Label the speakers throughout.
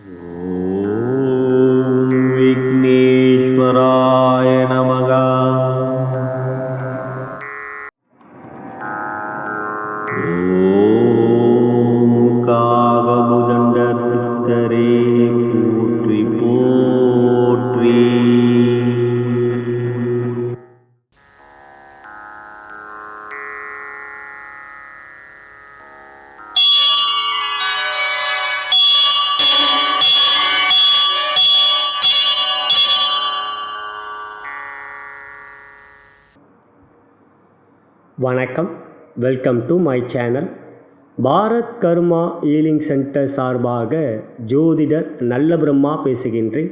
Speaker 1: ஓம் விக்னேஸ்வராய நமக. ஓம் காகபுதண்ட சித்தரே போற்றி போற்றி.
Speaker 2: வணக்கம், welcome to my channel. Bharat karma healing centre சார்பாக ஜோதிடர் நல்ல பிரம்மா பேசுகின்றேன்.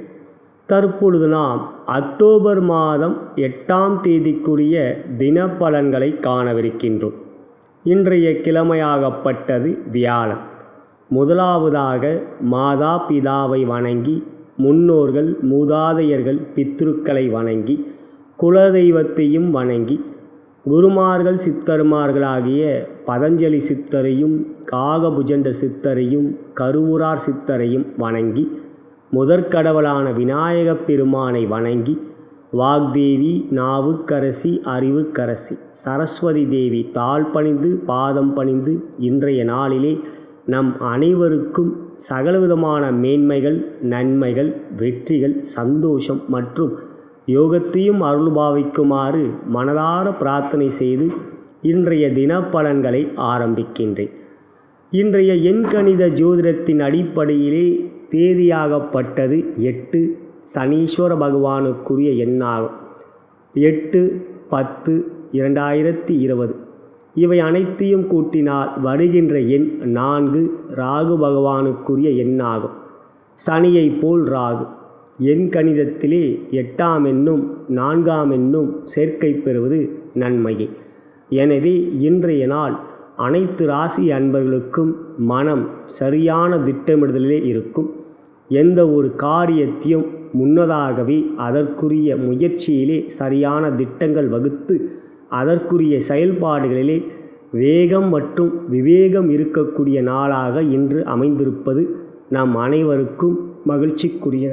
Speaker 2: தற்பொழுது நாம் அக்டோபர் மாதம் 8ஆம் தேதிக்குரிய தினப்பலன்களை காணவிருக்கின்றோம். இன்றைய கிழமையாகப்பட்டது வியாழன். முதலாவதாக மாதா பிதாவை வணங்கி, முன்னோர்கள் மூதாதையர்கள் பித்ருக்களை வணங்கி, குலதெய்வத்தையும் வணங்கி, குருமார்கள் சித்தர்மார்களாகிய பதஞ்சலி சித்தரையும் காகபுஜண்ட சித்தரையும் கருவூரார் சித்தரையும் வணங்கி, முதற்கடவுளான விநாயகப் பெருமானை வணங்கி, வாக்தேவி நாவுக்கரசி அறிவுக்கரசி சரஸ்வதி தேவி தாழ் பணிந்து பாதம் பணிந்து இன்றைய நாளிலே நம் அனைவருக்கும் சகலவிதமான மேன்மைகள், நன்மைகள், வெற்றிகள், சந்தோஷம் மற்றும் யோகத்தையும் அருள்பாவிக்குமாறு மனதார பிரார்த்தனை செய்து இன்றைய தினப்பலன்களை ஆரம்பிக்கின்றேன். இன்றைய எண்கணித ஜோதிடத்தின் அடிப்படையிலே தேதியாகப்பட்டது 8. சனீஸ்வர பகவானுக்குரிய எண்ணாகும். 8-10-2020. இவை அனைத்தையும் கூட்டினால் வருகின்ற எண் 4. ராகு பகவானுக்குரிய எண்ணாகும். சனியை போல் ராகு. எண் கணிதத்திலே 8ஆம் எண்ணும் 4ஆம் எண்ணும் சேர்க்கை பெறுவது நன்மையே. எனவே இன்றைய நாள் அனைத்து ராசி அன்பர்களுக்கும் மனம் சரியான திட்டமிடுதலிலே இருக்கும். எந்த ஒரு காரியத்தையும் முன்னதாகவே அதற்குரிய முயற்சியிலே சரியான திட்டங்கள் வகுத்து அதற்குரிய செயல்பாடுகளிலே வேகம் மற்றும் விவேகம் இருக்கக்கூடிய நாளாக இன்று அமைந்திருப்பது நம் அனைவருக்கும் மகிழ்ச்சிக்குரிய.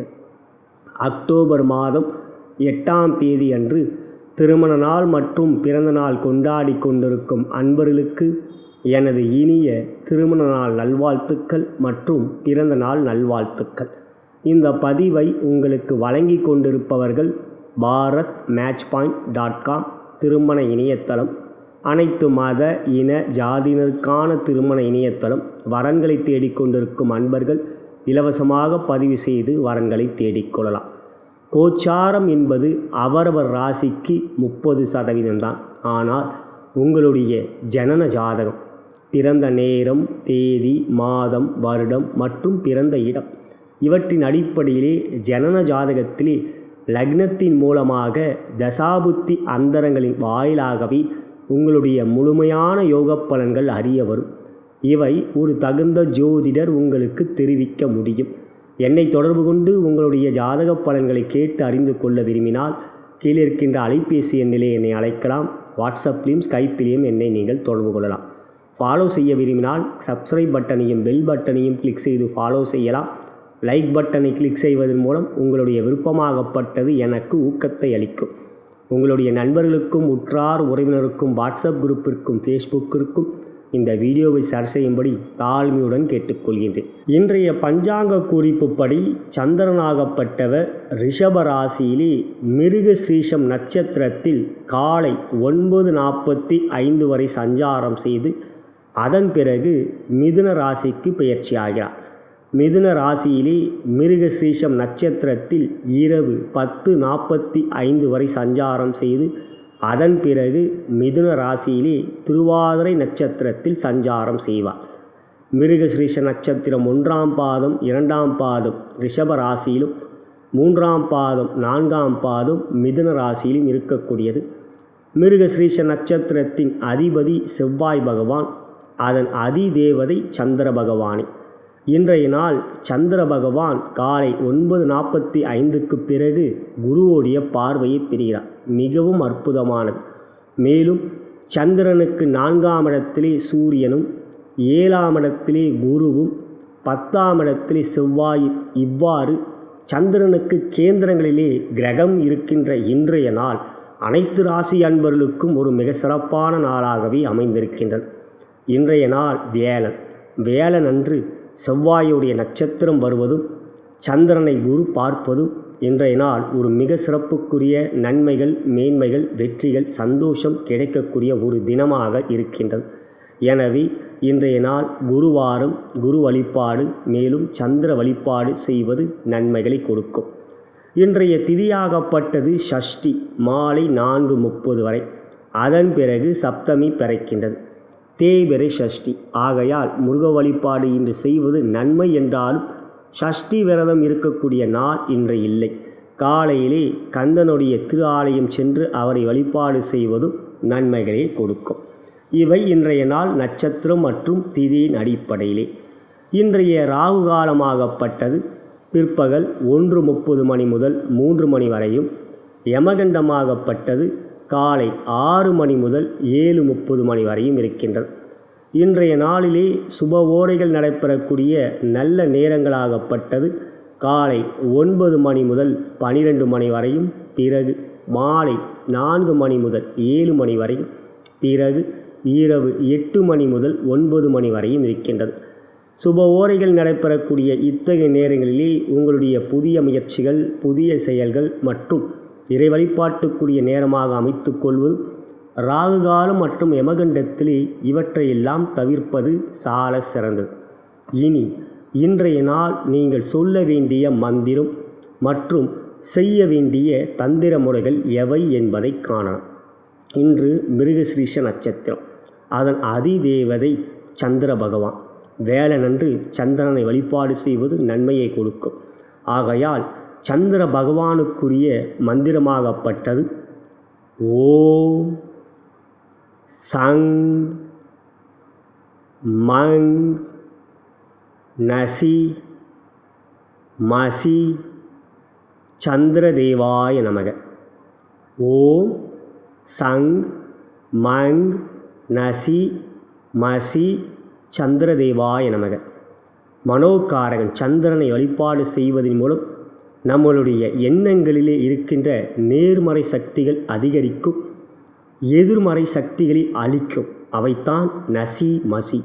Speaker 2: அக்டோபர் மாதம் 8ஆம் தேதி அன்று திருமண நாள் மற்றும் பிறந்த நாள் கொண்டாடி கொண்டிருக்கும் அன்பர்களுக்கு எனது இனிய திருமண நாள் நல்வாழ்த்துக்கள் மற்றும் பிறந்த நாள் நல்வாழ்த்துக்கள். இந்த பதிவை உங்களுக்கு வழங்கி கொண்டிருப்பவர்கள் bharatmatchpoint.com திருமண இணையதளம். அனைத்து மத இன ஜாதியினருக்கான திருமண இணையதளம். வரன்களை தேடிக்கொண்டிருக்கும் அன்பர்கள் இலவசமாக பதிவு செய்து வரன்களை தேடிக்கொள்ளலாம். கோச்சாரம் என்பது அவரவர் ராசிக்கு 30% தான். ஆனால் உங்களுடைய ஜனன ஜாதகம், பிறந்த நேரம், தேதி, மாதம், வருடம் மற்றும் பிறந்த இடம் இவற்றின் அடிப்படையிலே ஜனன ஜாதகத்திலே லக்னத்தின் மூலமாக தசாபுத்தி அந்தரங்களின் வாயிலாகவே உங்களுடைய முழுமையான யோக பலன்கள் அறிய வரும். இவை ஒரு தகுந்த ஜோதிடர் உங்களுக்கு தெரிவிக்க முடியும். என்னை தொடர்பு கொண்டு உங்களுடைய ஜாதக பலன்களை கேட்டு அறிந்து கொள்ள விரும்பினால் கீழே இருக்கின்ற அலைபேசி எண்ணிலே என்னை அழைக்கலாம். வாட்ஸ்அப்லேயும் ஸ்கைப்பிலையும் என்னை நீங்கள் தொடர்பு கொள்ளலாம். ஃபாலோ செய்ய விரும்பினால் சப்ஸ்கிரைப் பட்டனையும் பெல் பட்டனையும் கிளிக் செய்து ஃபாலோ செய்யலாம். லைக் பட்டனை கிளிக் செய்வதன் மூலம் உங்களுடைய விருப்பமாகப்பட்டது எனக்கு ஊக்கத்தை அளிக்கும். உங்களுடைய நண்பர்களுக்கும் உற்றார் உறவினருக்கும் வாட்ஸ்அப் குரூப்பிற்கும் ஃபேஸ்புக்கிற்கும் இந்த வீடியோவை ஷேர் செய்யும்படி தாழ்மையுடன் கேட்டுக்கொள்கின்றேன். இன்றைய பஞ்சாங்க குறிப்புப்படி சந்திரனாகப்பட்டவர் ரிஷப ராசியிலே மிருகஸ்ரீஷம் நட்சத்திரத்தில் காலை 9:45 வரை சஞ்சாரம் செய்து அதன் பிறகு மிதுன ராசிக்கு பெயர்ச்சியாகிறார். மிதுன ராசியிலே மிருகஸ்ரீஷம் நட்சத்திரத்தில் இரவு 10:45 வரை சஞ்சாரம் செய்து அதன் பிறகு மிதுன ராசியிலே திருவாதிரை நட்சத்திரத்தில் சஞ்சாரம் செய்வார். மிருகஸ்ரீஷ நட்சத்திரம் 1ஆம் பாதம் 2ஆம் பாதம் ரிஷப ராசியிலும் 3ஆம் பாதம் 4ஆம் பாதம் மிதுன ராசியிலும் இருக்கக்கூடியது. மிருகஸ்ரீஷ நட்சத்திரத்தின் அதிபதி செவ்வாய் பகவான், அதன் அதிதேவதை சந்திர பகவானே. இன்றைய நாள் சந்திர பகவான் காலை 9:45க்கு பிறகு குருவோடைய பார்வையை பெறுகிறார். மிகவும் அற்புதமானது. மேலும் சந்திரனுக்கு 4ஆம் இடத்திலே சூரியனும் 7ஆம் இடத்திலே குருவும் 10ஆம் இடத்திலே செவ்வாய். இவ்வாறு சந்திரனுக்கு கேந்திரங்களிலே கிரகம் இருக்கின்ற இன்றைய நாள் அனைத்து ராசி அன்பர்களுக்கும் ஒரு மிக சிறப்பான நாளாகவே அமைந்திருக்கின்றது. இன்றைய நாள் வியாழன். வியாழன் அன்று செவ்வாயுடைய நட்சத்திரம் வருவதும் சந்திரனை குரு பார்ப்பதும் இன்றைய நாள் ஒரு மிக சிறப்புக்குரிய நன்மைகள், மேன்மைகள், வெற்றிகள், சந்தோஷம் கிடைக்கக்கூடிய ஒரு தினமாக இருக்கின்றது. எனவே இன்றைய நாள் குருவாரம், குரு வழிபாடு, மேலும் சந்திர வழிபாடு செய்வது நன்மைகளை கொடுக்கும். இன்றைய திதியாகப்பட்டது சஷ்டி மாலை 4:30 வரை. அதன் பிறகு சப்தமி பிறக்கின்றது. தேய்பிறை சஷ்டி. ஆகையால் முருக வழிபாடு இன்று செய்வது நன்மை என்றாலும் சஷ்டி விரதம் இருக்கக்கூடிய நாள் இன்று இல்லை. காலையிலே கந்தனுடைய திரு ஆலயம் சென்று அவரை வழிபாடு செய்வதும் நன்மைகளை கொடுக்கும். இவை இன்றைய நாள் நட்சத்திரம் மற்றும் திதியின் அடிப்படையிலே. இன்றைய ராகு காலமாகப்பட்டது பிற்பகல் 1:30 மணி முதல் 3 மணி வரையும், யமகண்டமாகப்பட்டது காலை 6 மணி முதல் 7:30 மணி வரையும் இருக்கின்றது. இன்றைய நாளிலே சுப ஓரைகள் நடைபெறக்கூடிய நல்ல நேரங்களாகப்பட்டது காலை 9 மணி முதல் 12 மணி வரையும், பிறகு மாலை 4 மணி முதல் 7 மணி வரையும், பிறகு இரவு 8 மணி முதல் 9 மணி வரையும் இருக்கின்றது. சுப ஓரைகள் நடைபெறக்கூடிய இத்தகைய நேரங்களிலே உங்களுடைய புதிய முயற்சிகள், புதிய செயல்கள் மற்றும் இறை வழிபாட்டுக்குரிய நேரமாக அமைத்துக் கொள்வது, ராகு காலம் மற்றும் யமகண்டத்திலே இவற்றையெல்லாம் தவிர்ப்பது சால சிறந்தது. இனி இன்றைய நாள் நீங்கள் சொல்ல வேண்டிய மந்திரம் மற்றும் செய்ய வேண்டிய தந்திர முறைகள் எவை என்பதை காணலாம். இன்று மிருகஸ்ரீஷ நட்சத்திரம். அதன் அதிதேவதை சந்திர பகவான். வேளனன்று சந்திரனை வழிபாடு செய்வது நன்மையை கொடுக்கும். ஆகையால் சந்திர பகவானுக்குரிய மந்திரமாகப்பட்டது ஓம் சங் மங் நசி மசி சந்திரதேவாய நமக. ஓம் சங் மங் நசி மசி சந்திரதேவாய நமக. மனோகாரகன் சந்திரனை வழிபாடு செய்வதன் மூலம் நம்மளுடைய எண்ணங்களிலே இருக்கின்ற நேர்மறை சக்திகள் அதிகரிக்கும், எதிர்மறை சக்திகளை அழிக்கும். அவைத்தான் நசி மசி.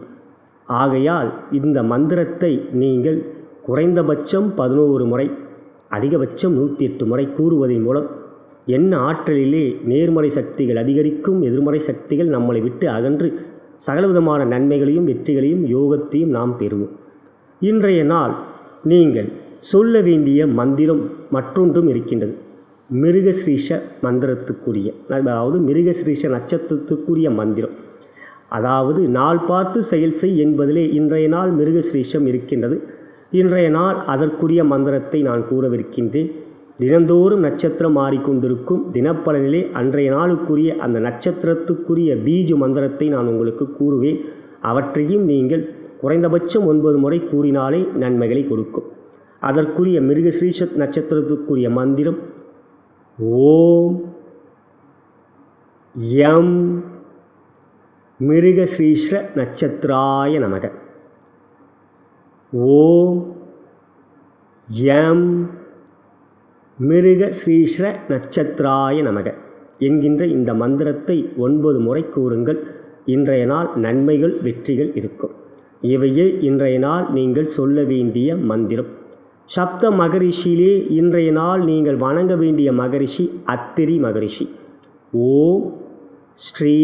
Speaker 2: ஆகையால் இந்த மந்திரத்தை நீங்கள் குறைந்தபட்சம் 11 முறை, அதிகபட்சம் 108 முறை கூறுவதன் மூலம் என்ன ஆற்றலிலே நேர்மறை சக்திகள் அதிகரிக்கும், எதிர்மறை சக்திகள் நம்மளை விட்டு அகன்று சகலவிதமான நன்மைகளையும், வெற்றிகளையும், யோகத்தையும் நாம் பெறுவோம். இன்றைய நாள் நீங்கள் சொல்ல வேண்டிய மந்திரம் மற்றொன்றும் இருக்கின்றது. மிருகஸ்ரீஷ மந்திரத்துக்குரிய, அதாவது மிருகஸ்ரீஷ நட்சத்திரத்துக்குரிய மந்திரம். அதாவது நாள் பார்த்து செயல் செய் என்பதிலே இன்றைய நாள் மிருகஸ்ரீஷம் இருக்கின்றது. இன்றைய நாள் அதற்குரிய மந்திரத்தை நான் கூறவிருக்கின்றேன். தினந்தோறும் நட்சத்திரம் மாறிக்கொண்டிருக்கும். தினப்பலனிலே அன்றைய நாளுக்குரிய அந்த நட்சத்திரத்துக்குரிய பீஜ மந்திரத்தை நான் உங்களுக்கு கூறுவேன். அவற்றையும் நீங்கள் குறைந்தபட்சம் 9 முறை கூறினாலே நன்மைகளை கொடுக்கும். அதற்குரிய மிருகஸ்ரீஷ நட்சத்திரத்துக்குரிய மந்திரம் ஓம் யம் மிருகஸ்ரீஷ நட்சத்திராய நமக. ஓம் யம் மிருகஸ்ரீஷ நட்சத்திராய நமக என்கின்ற இந்த மந்திரத்தை 9 முறை கூறுங்கள். இன்றைய நாள் நன்மைகள், வெற்றிகள் இருக்கும். இவையே இன்றைய நாள் நீங்கள் சொல்ல வேண்டிய மந்திரம். சப்த மகரிஷியிலே இன்றைய நாள் நீங்கள் வணங்க வேண்டிய மகரிஷி அத்திரி மகரிஷி. ஓம் ஸ்ரீ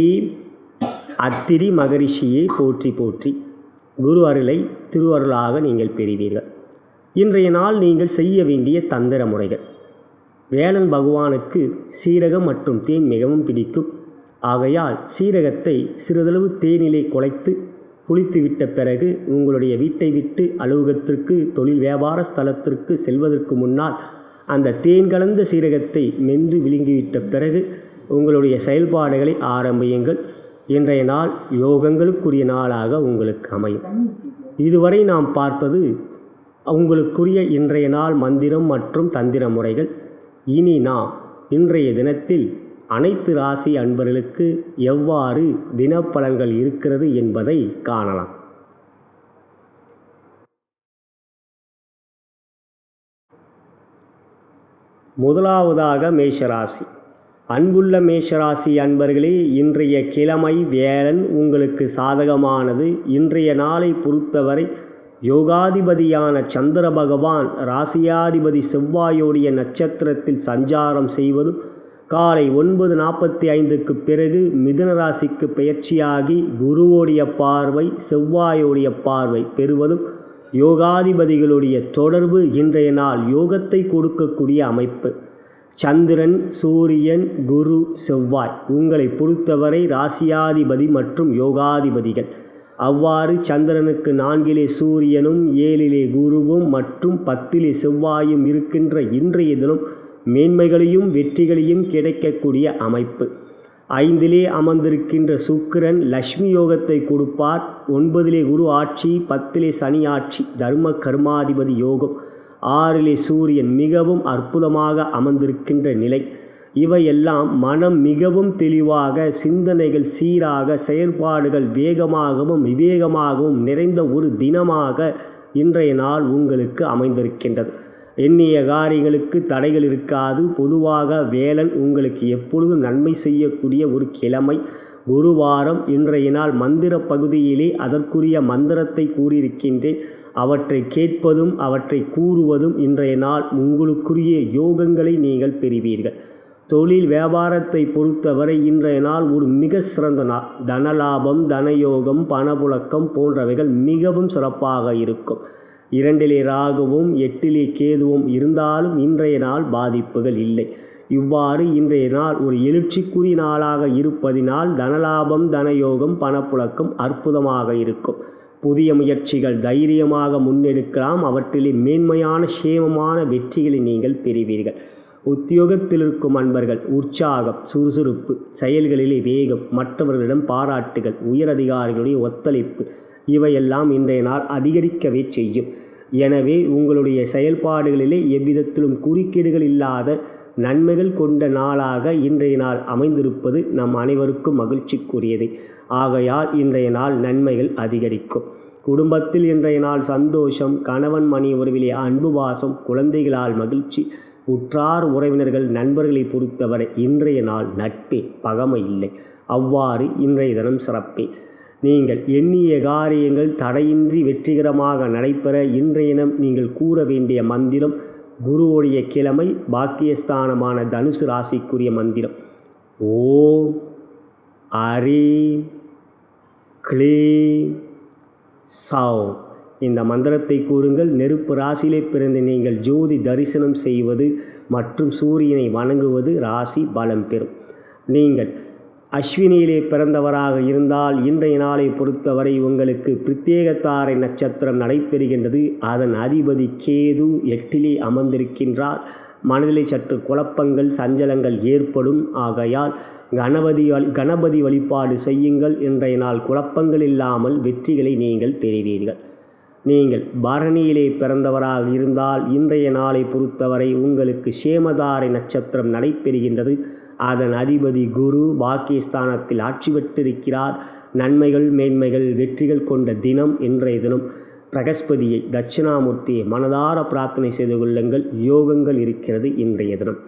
Speaker 2: அத்திரி மகரிஷியை போற்றி போற்றி. குரு அருளை திருவருளாக நீங்கள் பெறுவீர்கள். இன்றைய நாள் நீங்கள் செய்ய வேண்டிய தந்திர முறைகள். வேலன் பகவானுக்கு சீரகம் மற்றும் தேன் மிகவும் பிடிக்கும். ஆகையால் சீரகத்தை சிறிதளவு தேனிலே குழைத்து குளித்து விட்ட பிறகு உங்களுடைய வீட்டை விட்டு அலுவலகத்திற்கு, தொழில் வியாபார ஸ்தலத்திற்கு செல்வதற்கு முன்னால் அந்த தேன் கலந்த சீரகத்தை மென்று விழுங்கிவிட்ட பிறகு உங்களுடைய செயல்பாடுகளை ஆரம்பியுங்கள். இன்றைய நாள் யோகங்களுக்குரிய நாளாக உங்களுக்கு அமையும். இதுவரை நாம் பார்ப்பது உங்களுக்குரிய இன்றைய நாள் மந்திரம் மற்றும் தந்திர முறைகள். இனி நாம் இன்றைய தினத்தில் அனைத்து ராசி அன்பர்களுக்கு எவ்வாறு தினப்பலன்கள் இருக்கிறது என்பதை காணலாம். முதலாவதாக மேஷராசி. அன்புள்ள மேஷராசி அன்பர்களே, இன்றைய கிழமை வேலன் உங்களுக்கு சாதகமானது. இன்றைய நாளை பொறுத்தவரை யோகாதிபதியான சந்திர பகவான் ராசியாதிபதி செவ்வாயோடைய நட்சத்திரத்தில் சஞ்சாரம் செய்வதும் காலை 9:45 பிறகு மிதுன ராசிக்கு பெயர்ச்சியாகி குருவோடைய பார்வை செவ்வாயோடைய பார்வை பெறுவதும் யோகாதிபதிகளுடைய தொடர்பு இன்றைய நாள் யோகத்தை கொடுக்கக்கூடிய அமைப்பு. சந்திரன், சூரியன், குரு, செவ்வாய் உங்களை பொறுத்தவரை ராசியாதிபதி மற்றும் யோகாதிபதிகள். அவ்வாறு சந்திரனுக்கு 4 சூரியனும் 7 குருவும் மற்றும் 10 செவ்வாயும் இருக்கின்ற இன்றைய தினம் மேன்மைகளையும் வெற்றிகளையும் கிடைக்கக்கூடிய அமைப்பு. 5 அமர்ந்திருக்கின்ற சுக்கிரன் லட்சுமி யோகத்தை கொடுப்பார். 9 குரு ஆட்சி, 10 சனி ஆட்சி, தர்ம கர்மாதிபதி யோகம். 6 சூரியன் மிகவும் அற்புதமாக அமர்ந்திருக்கின்ற நிலை. இவையெல்லாம் மனம் மிகவும் தெளிவாக, சிந்தனைகள் சீராக, செயல்பாடுகள் வேகமாகவும் விவேகமாகவும் நிறைந்த ஒரு தினமாக இன்றைய நாள் உங்களுக்கு அமைந்திருக்கின்றது. எண்ணிய காரியங்களுக்கு தடைகள் இருக்காது. பொதுவாக வேலன் உங்களுக்கு எப்பொழுதும் நன்மை செய்யக்கூடிய ஒரு கிழமை குருவாரம். இன்றைய நாள் மந்திர பகுதியிலே அதற்குரிய மந்திரத்தை கூறியிருக்கின்றேன். அவற்றை கேட்பதும் அவற்றை கூறுவதும் இன்றைய நாள் உங்களுக்குரிய யோகங்களை நீங்கள் பெறுவீர்கள். தொழில் வியாபாரத்தை பொறுத்தவரை இன்றைய நாள் ஒரு மிக சிறந்த நாள். தனலாபம், தனயோகம், பணப்புழக்கம் போன்றவைகள் மிகவும் சிறப்பாக இருக்கும். 2 ராகுவும் 8 கேதுவும் இருந்தாலும் இன்றைய நாள் பாதிப்புகள் இல்லை. இவ்வாறு இன்றைய நாள் ஒரு எழுச்சிக்குரிய நாளாக இருப்பதினால் தனலாபம், தனயோகம், பணப்புழக்கம் அற்புதமாக இருக்கும். புதிய முயற்சிகள் தைரியமாக முன்னெடுக்கலாம். அவற்றிலே மேன்மையான சேமமான வெற்றிகளை நீங்கள் பெறுவீர்கள். உத்தியோகத்தில் இருக்கும் அன்பர்கள் உற்சாகம், சுறுசுறுப்பு, செயல்களிலே வேகம், மற்றவர்களிடம் பாராட்டுகள், உயரதிகாரிகளுடைய ஒத்துழைப்பு இவையெல்லாம் இன்றைய நாள் அதிகரிக்கவே செய்யும். எனவே உங்களுடைய செயல்பாடுகளிலே எவ்விதத்திலும் குறுக்கீடுகள் இல்லாத நன்மைகள் கொண்ட நாளாக இன்றைய நாள் அமைந்திருப்பது நம் அனைவருக்கும் மகிழ்ச்சிக்குரியது. ஆகையால் இன்றைய நாள் நன்மைகள் அதிகரிக்கும். குடும்பத்தில் இன்றைய நாள் சந்தோஷம், கணவன் மணி உறவிலே அன்பு பாசம், குழந்தைகளால் மகிழ்ச்சி, உற்றார் உறவினர்கள் நண்பர்களை பொறுத்தவரை இன்றைய நாள் நட்பே, பகமை இல்லை. அவ்வாறு இன்றைய தினம் சிறப்பே. நீங்கள் எண்ணிய காரியங்கள் தடையின்றி வெற்றிகரமாக நடைபெற இன்றைய தினம் நீங்கள் கூற வேண்டிய மந்திரம் குருவுடைய கிழமை பாக்கியஸ்தானமான தனுசு ராசிக்குரிய மந்திரம் ஓம் ஹ்ரீம் க்ளீம் சௌம். இந்த மந்திரத்தை கூறுங்கள். நெருப்பு ராசியிலே பிறந்து நீங்கள் ஜோதி தரிசனம் செய்வது மற்றும் சூரியனை வணங்குவது ராசி பலம் பெறும். நீங்கள் அஸ்வினியிலே பிறந்தவராக இருந்தால் இன்றைய நாளை பொறுத்தவரை உங்களுக்கு பிரத்யேகத்தாரை நட்சத்திரம் நடைபெறுகின்றது. அதன் அதிபதி கேது 8 அமர்ந்திருக்கின்றார். மனதிலே சற்று குழப்பங்கள், சஞ்சலங்கள் ஏற்படும். ஆகையால் கணபதி வழிபாடு செய்யுங்கள். இன்றைய நாள் குழப்பங்கள் இல்லாமல் வெற்றிகளை நீங்கள் பெறுவீர்கள். நீங்கள் பரணியிலே பிறந்தவராக இருந்தால் இன்றைய நாளை பொறுத்தவரை உங்களுக்கு சேமதாரை நட்சத்திரம் நடைபெறுகின்றது. அதன் அதிபதி குரு பாக்கியஸ்தானத்தில் ஆட்சி பெற்றிருக்கிறார். நன்மைகள், மேன்மைகள், வெற்றிகள் கொண்ட தினம் இன்றைய தினம். பிரகஸ்பதியை, தட்சிணாமூர்த்தியை மனதார பிரார்த்தனை செய்து கொள்ளுங்கள். யோகங்கள் இருக்கிறது இன்றைய தினம்.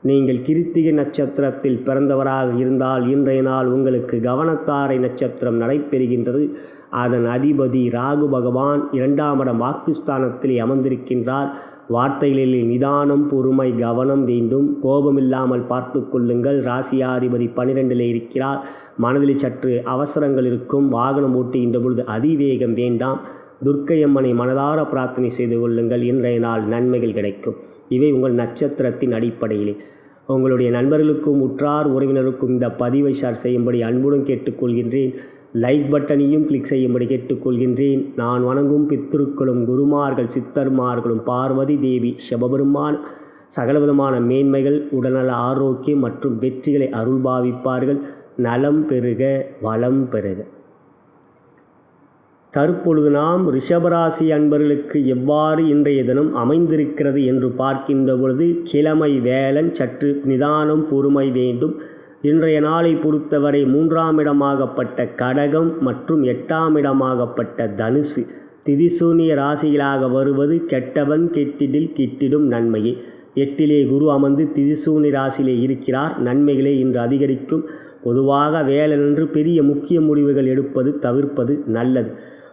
Speaker 2: நீங்கள் கிருத்திகை நட்சத்திரத்தில் பிறந்தவராக இருந்தால் இன்றைய நாள் உங்களுக்கு கவனத்தாரை நட்சத்திரம் நடைபெறுகின்றது. அதன் அதிபதி ராகு பகவான் 2ஆம் இடம் வாக்குஸ்தானத்திலே அமர்ந்திருக்கின்றார். வார்த்தைகளில் நிதானம், பொறுமை, கவனம் வேண்டும். கோபமில்லாமல் பார்த்து கொள்ளுங்கள். ராசியாதிபதி 12 இருக்கிறார். மனதில் சற்று அவசரங்கள் இருக்கும். வாகனம் ஓட்டுகின்ற பொழுது அதிவேகம் வேண்டாம். துர்க்கையம்மனை மனதார பிரார்த்தனை செய்து கொள்ளுங்கள். இன்றைய நாள் நன்மைகள் கிடைக்கும். இவை உங்கள் நட்சத்திரத்தின் அடிப்படையிலே. உங்களுடைய நண்பர்களுக்கும் உற்றார் உறவினருக்கும் இந்த பதிவை ஷேர் செய்யும்படி அன்புடன் கேட்டுக்கொள்கின்றேன். லைக் பட்டனையும் கிளிக் செய்யும்படி கேட்டுக்கொள்கின்றேன். நான் வணங்கும் பித்திருக்களும் குருமார்கள், சித்தர்மார்களும், பார்வதி தேவி, சிவபெருமான் சகலவிதமான மேன்மைகள், உடல்நல ஆரோக்கியம் மற்றும் வெற்றிகளை அருள்பாவிப்பார்கள். நலம் பெறுக, வளம் பெறுக. தற்பொழுது நாம் ரிஷபராசி அன்பர்களுக்கு எவ்வாறு இன்றைய தினம் அமைந்திருக்கிறது என்று பார்க்கின்ற பொழுது கிழமை வேலன், சற்று நிதானம், பொறுமை வேண்டும். இன்றைய நாளை பொறுத்தவரை 3ஆம் இடமாகப்பட்ட கடகம் மற்றும் 8ஆம் இடமாகப்பட்ட தனுசு திதிசூன்ய ராசிகளாக வருவது கெட்டவன் கெட்டிடில் கிட்டிடும் நன்மையே. 8லே குரு அமர்ந்து திரிசூனி ராசியிலே இருக்கிறார். நன்மைகளே இன்று அதிகரிக்கும். பொதுவாக வேலையன்று பெரிய முக்கிய முடிவுகள் எடுப்பது தவிர்ப்பது நல்லது.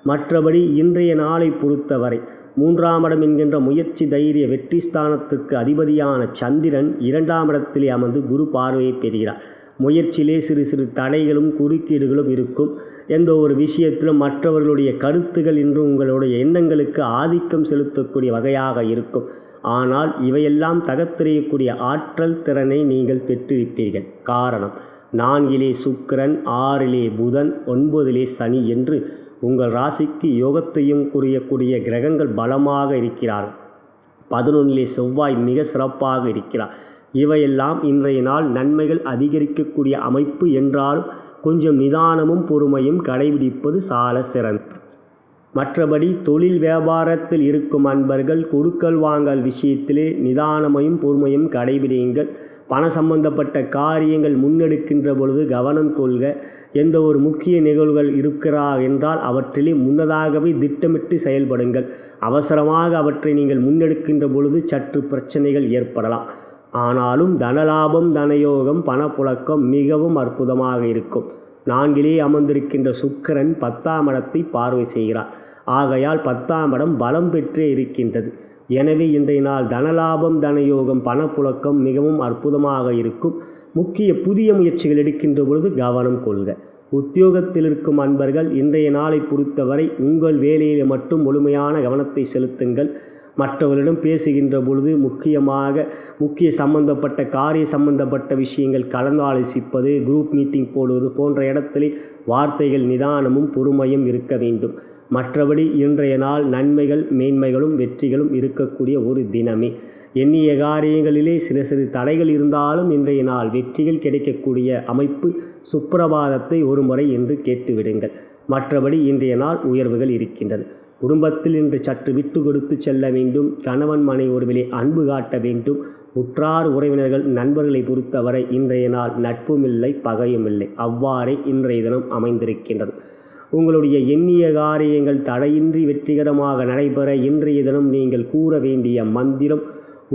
Speaker 2: மற்றபடி இன்றைய நாளை பொறுத்தவரை 3ஆம் இடம் என்கின்ற முயற்சி தைரிய வெற்றி ஸ்தானத்துக்கு அதிபதியான சந்திரன் 2ஆம் இடத்திலே அமர்ந்து குரு பார்வையை பெறுகிறார். முயற்சியிலே சிறு சிறு தடைகளும் குறுக்கீடுகளும் இருக்கும். எந்த ஒரு விஷயத்திலும் மற்றவர்களுடைய கருத்துகள் இன்று உங்களுடைய எண்ணங்களுக்கு ஆதிக்கம் செலுத்தக்கூடிய வகையாக இருக்கும். ஆனால் இவையெல்லாம் தகர்த்தெறியக்கூடிய ஆற்றல் திறனை நீங்கள் பெற்றிருப்பீர்கள். காரணம் 4லே சுக்கிரன், 6லே புதன், 9லே சனி என்று உங்கள் ராசிக்கு யோகத்தையும் குறியக்கூடிய கிரகங்கள் பலமாக இருக்கிறார்கள். 11லே செவ்வாய் மிக சிறப்பாக இருக்கிறார். இவையெல்லாம் இன்றைய நாள் நன்மைகள் அதிகரிக்கக்கூடிய அமைப்பு என்றாலும் கொஞ்சம் நிதானமும் பொறுமையும் கடைபிடிப்பது சால சிறந்தது. மற்றபடி தொழில் வியாபாரத்தில் இருக்கும் அன்பர்கள் கொடுக்கல் வாங்கல் விஷயத்திலே நிதானமையும் பொறுமையும் கடைபிடியுங்கள். பண சம்பந்தப்பட்ட காரியங்கள் முன்னெடுக்கின்ற பொழுது கவனம் கொள்க. எந்த ஒரு முக்கிய நிகழ்வுகள் இருக்கிறார் என்றால் அவற்றிலே முன்னதாகவே திட்டமிட்டு செயல்படுங்கள். அவசரமாக அவற்றை நீங்கள் முன்னெடுக்கின்ற பொழுது சற்று பிரச்சனைகள் ஏற்படலாம். ஆனாலும் தனலாபம், தனயோகம், பணப்புழக்கம் மிகவும் அற்புதமாக இருக்கும். 4லே அமர்ந்திருக்கின்ற சுக்கிரன் 10ஆம் இடத்தை பார்வை செய்கிறார். ஆகையால் 10ஆம் இடம் பலம் பெற்றே இருக்கின்றது. எனவே இன்றைய நாள் தனலாபம், தனயோகம், பணப்புழக்கம் மிகவும் அற்புதமாக இருக்கும். முக்கிய புதிய முயற்சிகள் எடுக்கின்ற பொழுது கவனம் கொள்க. உத்தியோகத்தில் இருக்கும் அன்பர்கள் இன்றைய நாளை பொறுத்தவரை உங்கள் வேலையில் மட்டும் முழுமையான கவனத்தை செலுத்துங்கள். மற்றவர்களிடம் பேசுகின்ற பொழுது முக்கிய சம்பந்தப்பட்ட காரிய சம்பந்தப்பட்ட விஷயங்கள் கலந்தாலோசிப்பது, குரூப் மீட்டிங் போடுவது போன்ற இடத்திலே வார்த்தைகள் நிதானமும் பொறுமையும் இருக்க வேண்டும். மற்றபடி இன்றைய நாள் நன்மைகள், மேன்மைகளும் வெற்றிகளும் இருக்கக்கூடிய ஒரு தினமே. எண்ணிய காரியங்களிலே சிறு தடைகள் இருந்தாலும் இன்றைய நாள் வெற்றிகள் கிடைக்கக்கூடிய அமைப்பு. சுப்பிரபாதத்தை ஒரு முறை என்று கேட்டுவிடுங்கள். மற்றபடி இன்றைய நாள் உயர்வுகள் இருக்கின்றது. குடும்பத்தில் இன்று சற்று விட்டு கொடுத்து செல்ல வேண்டும். கணவன் மனை உறவிலே அன்பு காட்ட வேண்டும். உற்றார் உறவினர்கள் நண்பர்களை பொறுத்தவரை இன்றைய நாள் நட்பும் இல்லை, பகையும் இல்லை. அவ்வாறே இன்றைய தினம் அமைந்திருக்கின்றது. உங்களுடைய எண்ணிய காரியங்கள் தடையின்றி வெற்றிகரமாக நடைபெற இன்றைய தினம் நீங்கள் கூற வேண்டிய மந்திரம்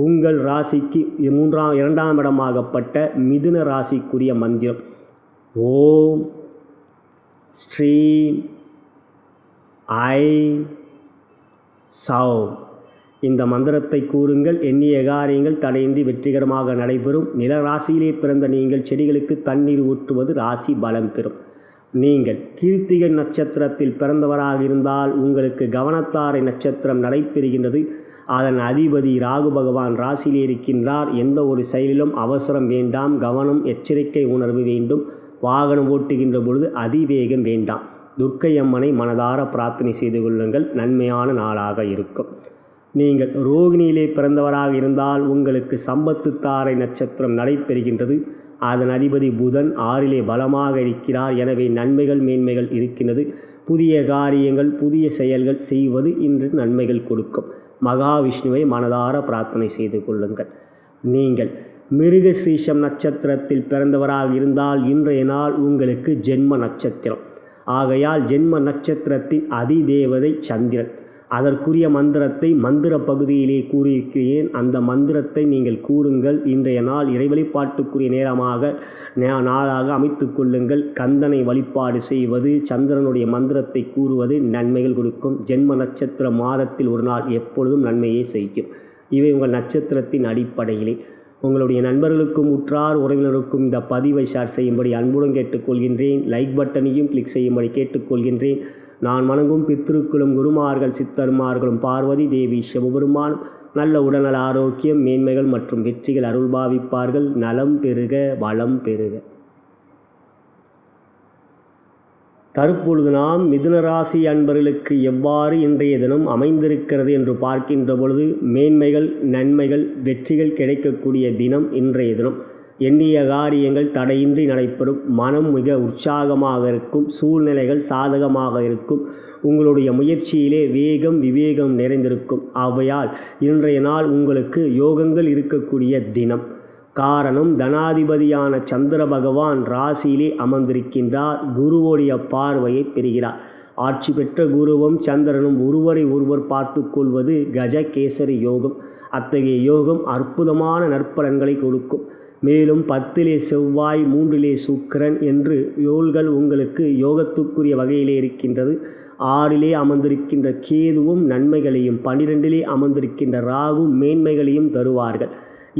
Speaker 2: உங்கள் ராசிக்கு 2ஆம் இடமாகப்பட்ட மிதுன ராசிக்குரிய மந்திரம். ஓம் ஸ்ரீம் ஐம் சௌம். இந்த மந்திரத்தை கூறுங்கள். எண்ணிய காரியங்கள் தடையின்றி வெற்றிகரமாக நடைபெறும். நில ராசியிலே பிறந்த நீங்கள் செடிகளுக்கு தண்ணீர் ஊற்றுவது ராசி பலம் பெறும். நீங்கள் கிருத்திகை நட்சத்திரத்தில் பிறந்தவராக இருந்தால் உங்களுக்கு கவனத்தாரை நட்சத்திரம் நடைபெறுகின்றது. அதன் அதிபதி ராகு பகவான் ராசியிலே இருக்கின்றார். எந்த ஒரு செயலிலும் அவசரம் வேண்டாம். கவனம், எச்சரிக்கை உணர்வு வேண்டும். வாகனம் ஓட்டுகின்ற பொழுது அதிவேகம் வேண்டாம். துர்க்கை அம்மனை மனதார பிரார்த்தனை செய்து கொள்ளுங்கள். நன்மையான நாளாக இருக்கும். நீங்கள் ரோகிணியிலே பிறந்தவராக இருந்தால் உங்களுக்கு சம்பத்து தாரை நட்சத்திரம் நடைபெறுகின்றது. அதன் அதிபதி புதன் 6லே பலமாக இருக்கிறார். எனவே நன்மைகள், மேன்மைகள் இருக்கின்றது. புதிய காரியங்கள், புதிய செயல்கள் செய்வது இன்று நன்மைகள் கொடுக்கும். மகாவிஷ்ணுவை மனதார பிரார்த்தனை செய்து கொள்ளுங்கள். நீங்கள் மிருகசீஷம் நட்சத்திரத்தில் பிறந்தவராக இருந்தால் இன்றைய நாள் உங்களுக்கு ஜென்ம நட்சத்திரம். ஆகையால் ஜென்ம நட்சத்திரத்தின் அதிதேவதை சந்திரன். அதற்குரிய மந்திரத்தை மந்திர பகுதியிலே கூறியிருக்கிறேன். அந்த மந்திரத்தை நீங்கள் கூறுங்கள். இன்றைய நாள் இறை வழிபாட்டுக்குரிய நாளாக அமைத்துக் கொள்ளுங்கள். கந்தனை வழிபாடு செய்வது, சந்திரனுடைய மந்திரத்தை கூறுவது நன்மைகள் கொடுக்கும். ஜென்ம நட்சத்திர மாதத்தில் ஒரு நாள் எப்பொழுதும் நன்மையே செய்யும். இவை உங்கள் நட்சத்திரத்தின் அடிப்படையிலே. உங்களுடைய நண்பர்களுக்கும் உற்றார் உறவினருக்கும் இந்த பதிவை ஷேர் செய்யும்படி அன்புடன் கேட்டுக்கொள்கின்றேன். லைக் பட்டனையும் கிளிக் செய்யும்படி கேட்டுக்கொள்கின்றேன். நான் வணங்கும் பித்ருக்களும் குருமார்கள், சித்தர்மார்களும், பார்வதி தேவி, சிவபெருமானும் நல்ல உடல்நல ஆரோக்கியம், மேன்மைகள் மற்றும் வெற்றிகள் அருள்பாவிப்பார்கள். நலம் பெருக, வளம் பெருக. தற்பொழுது நாம் மிதுன ராசி அன்பர்களுக்கு எவ்வாறு இன்றைய தினம் அமைந்திருக்கிறது என்று பார்க்கின்ற பொழுது மேன்மைகள், நன்மைகள், வெற்றிகள் கிடைக்கக்கூடிய தினம் இன்றைய தினம். எண்ணிய காரியங்கள் தடையின்றி நடைபெறும். மனம் மிக உற்சாகமாக இருக்கும். சூழ்நிலைகள் சாதகமாக இருக்கும். உங்களுடைய முயற்சியிலே வேகம், விவேகம் நிறைந்திருக்கும். ஆகையால் இன்றைய நாள் உங்களுக்கு யோகங்கள் இருக்கக்கூடிய தினம். காரணம், தனாதிபதியான சந்திர பகவான் ராசியிலே அமர்ந்திருக்கின்றார். குருவோடைய பார்வையை பெறுகிறார். ஆட்சி பெற்ற குருவும் சந்திரனும் ஒருவரை ஒருவர் பார்த்து கொள்வது கஜகேசரி யோகம். அத்தகைய யோகம் அற்புதமான நற்பலன்களை கொடுக்கும். மேலும் 10லே செவ்வாய் 3லே சுக்கிரன் என்று யோல்கள் உங்களுக்கு யோகத்துக்குரிய வகையிலே இருக்கின்றது. 6லே அமர்ந்திருக்கின்ற கேதுவும் நன்மைகளையும் 12லே அமர்ந்திருக்கின்ற ராகு மேன்மைகளையும் தருவார்கள்.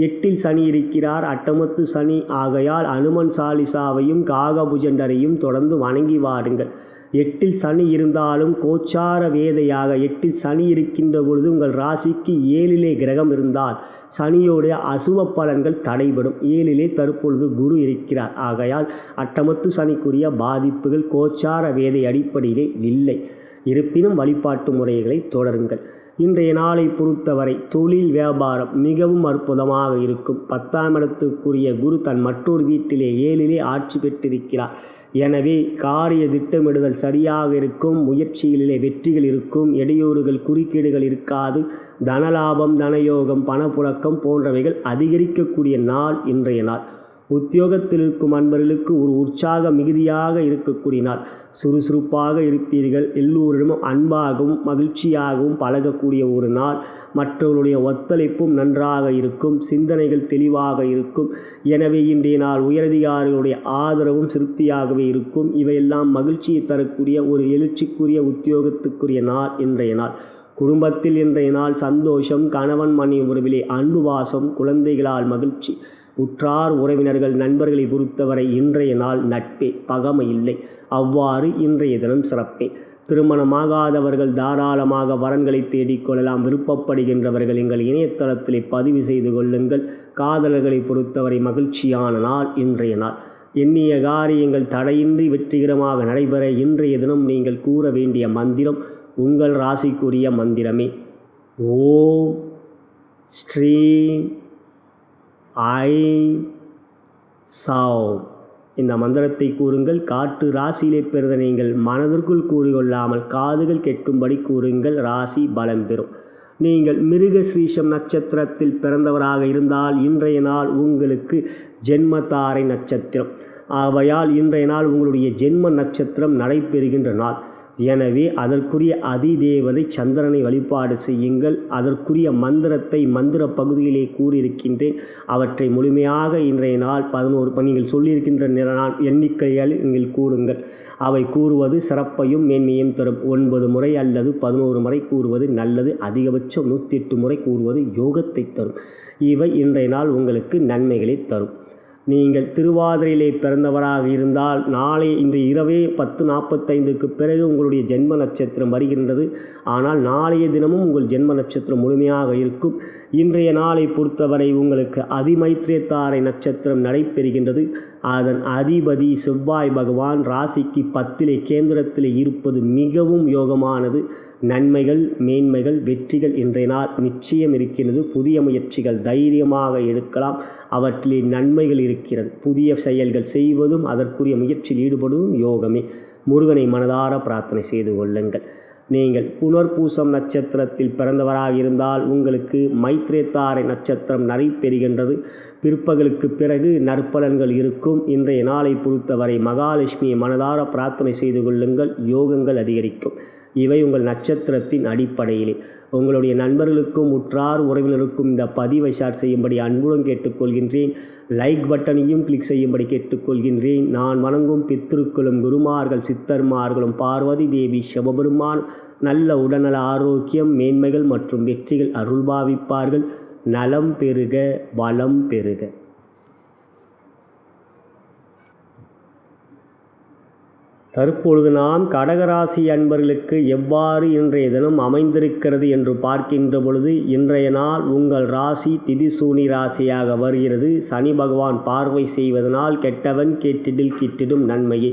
Speaker 2: 8ல் சனி இருக்கிறார், அட்டமத்து சனி. ஆகையால் அனுமன் சாலிசாவையும் காகபுஜண்டரையும் தொடர்ந்து வணங்கி வாருங்கள். 8ல் சனி இருந்தாலும் கோச்சார வேதையாக 8ல் சனி இருக்கின்ற பொழுது உங்கள் ராசிக்கு 7லே கிரகம் இருந்தால் சனியோடைய அசுப பலன்கள் தடைபடும். 7லே தற்பொழுது குரு இருக்கிறார். ஆகையால் அட்டமத்து சனிக்குரிய பாதிப்புகள் கோச்சார வேதை அடிப்படையிலே இல்லை. இருப்பினும் வழிபாட்டு முறைகளை தொடருங்கள். இன்றைய நாளை பொறுத்தவரை தொழில் வியாபாரம் மிகவும் அற்புதமாக இருக்கும். 10ஆம் இடத்துக்குரிய குரு தன் மற்றொரு வீட்டிலே 7லே ஆட்சி பெற்றிருக்கிறார். எனவே காரிய திட்டமிடுதல் சரியாக இருக்கும். முயற்சிகளிலே வெற்றிகள் இருக்கும். இடையூறுகள் குறுக்கீடுகள் இருக்காது. தனலாபம், தனயோகம், பணப்புழக்கம் போன்றவைகள் அதிகரிக்கக்கூடிய நாள் இன்றைய நாள். உத்தியோகத்தில் இருக்கும் அன்பர்களுக்கு ஒரு உற்சாக மிகுதியாக இருக்கக்கூடிய நாள். சுறுசுறுப்பாக இருப்பீர்கள். எல்லோரிடமும் அன்பாகவும் மகிழ்ச்சியாகவும் பழகக்கூடிய ஒரு நாள். மற்றவர்களுடைய ஒத்துழைப்பும் நன்றாக இருக்கும். சிந்தனைகள் தெளிவாக இருக்கும். எனவே இன்றைய நாள் உயரதிகாரிகளுடைய ஆதரவும் திருப்தியாகவே இருக்கும். இவையெல்லாம் மகிழ்ச்சியை தரக்கூடிய ஒரு எழுச்சிக்குரிய உத்தியோகத்துக்குரிய நாள் இன்றைய நாள். குடும்பத்தில் இன்றைய நாள் சந்தோஷம். கணவன் மனைவி உறவிலே அன்பு பாசம், குழந்தைகளால் மகிழ்ச்சி. உற்றார் உறவினர்கள் நண்பர்களை பொறுத்தவரை இன்றைய நாள் நட்பே, பகமை இல்லை. அவ்வாறு இன்றைய தினம் சிறப்பே. திருமணமாகாதவர்கள் தாராளமாக வரன்களை தேடிக்கொள்ளலாம். விருப்பப்படுகின்றவர்கள் எங்கள் இணையதளத்திலே பதிவு செய்து கொள்ளுங்கள். காதலர்களை பொறுத்தவரை மகிழ்ச்சியான நாள் இன்றைய நாள். எண்ணிய காரியங்கள் தடையின்றி வெற்றிகரமாக நடைபெற இன்றைய தினம் நீங்கள் கூற வேண்டிய மந்திரம் உங்கள் ராசிக்குரிய மந்திரமே. ஓம் ஸ்ரீம் ஐம் சௌம். இந்த மந்திரத்தை கூறுங்கள். காட்டு ராசியிலே பிறந்த நீங்கள் மனதிற்குள் கூறிக்கொள்ளாமல் காதுகள் கேட்கும்படி கூறுங்கள். ராசி பலம் பெறும். நீங்கள் மிருகஸ்ரீஷம் நட்சத்திரத்தில் பிறந்தவராக இருந்தால் இன்றைய நாள் உங்களுக்கு ஜென்மதாரை நட்சத்திரம். ஆகையால் இன்றைய நாள் உங்களுடைய ஜென்ம நட்சத்திரம் நடைபெறுகின்ற நாள். எனவே அதற்குரிய அதிதேவதை சந்திரனை வழிபாடு செய்யுங்கள். அதற்குரிய மந்திரத்தை மந்திர பகுதியிலே கூறியிருக்கின்றேன். அவற்றை முழுமையாக இன்றைய நாள் 11 நீங்கள் சொல்லியிருக்கின்ற எண்ணிக்கையால் நீங்கள் கூறுங்கள். அவை கூறுவது சிறப்பையும் மேன்மையும் தரும். 9 முறை அல்லது 11 முறை கூறுவது நல்லது. அதிகபட்சம் 108 முறை கூறுவது யோகத்தை தரும். இவை இன்றைய நாள் உங்களுக்கு நன்மைகளை தரும். நீங்கள் திருவாதிரையிலே பிறந்தவராக இருந்தால் நாளை இன்று இரவே 10:45க்கு பிறகு உங்களுடைய ஜென்ம நட்சத்திரம் வருகின்றது. ஆனால் நாளைய தினமும் உங்கள் ஜென்ம நட்சத்திரம் முழுமையாக இருக்கும். இன்றைய நாளை பொறுத்தவரை உங்களுக்கு அதிமைத்ரேதாரை நட்சத்திரம் நடைபெறுகின்றது. அதன் அதிபதி செவ்வாய் பகவான் ராசிக்கு 10லே கேந்திரத்திலே இருப்பது மிகவும் யோகமானது. நன்மைகள், மேன்மைகள், வெற்றிகள் இன்றைய நாள் நிச்சயம் இருக்கிறது. புதிய முயற்சிகள் தைரியமாக எடுக்கலாம். அவற்றிலே நன்மைகள் இருக்கிறது. புதிய செயல்கள் செய்வதும் அதற்குரிய முயற்சியில் ஈடுபடுவதும் யோகமே. முருகனை மனதார பிரார்த்தனை செய்து கொள்ளுங்கள். நீங்கள் புனர்பூசம் நட்சத்திரத்தில் பிறந்தவராக இருந்தால் உங்களுக்கு மைத்ரேதாரை நட்சத்திரம் நடைபெறுகின்றது. பிற்பகலுக்கு பிறகு நற்பலன்கள் இருக்கும். இன்றைய நாளை பொறுத்தவரை மகாலட்சுமியை மனதார பிரார்த்தனை செய்து கொள்ளுங்கள். யோகங்கள் அதிகரிக்கும். இவை உங்கள் நட்சத்திரத்தின் அடிப்படையிலே. உங்களுடைய நண்பர்களுக்கும் உற்றார் உறவினருக்கும் இந்த பதிவை ஷேர் செய்யும்படி அன்புடன் கேட்டுக்கொள்கின்றேன். லைக் பட்டனையும் கிளிக் செய்யும்படி கேட்டுக்கொள்கின்றேன். நான் வணங்கும் பித்திருக்களும் குருமார்கள் சித்தர்மார்களும் பார்வதி தேவி சிவபெருமான் நல்ல உடல்நல ஆரோக்கியம் மேன்மைகள் மற்றும் வெற்றிகள் அருள்பாவிப்பார்கள். நலம் பெருக வளம் பெருக. தற்பொழுது நாம் கடகராசி அன்பர்களுக்கு எவ்வாறு இன்றைய தினம் அமைந்திருக்கிறது என்று பார்க்கின்ற பொழுது இன்றைய நாள் உங்கள் ராசி திதிசூனி ராசியாக வருகிறது. சனி பகவான் பார்வை செய்வதனால் கெட்டவன் கேட்டிடில் கிட்டிடும் நன்மையே.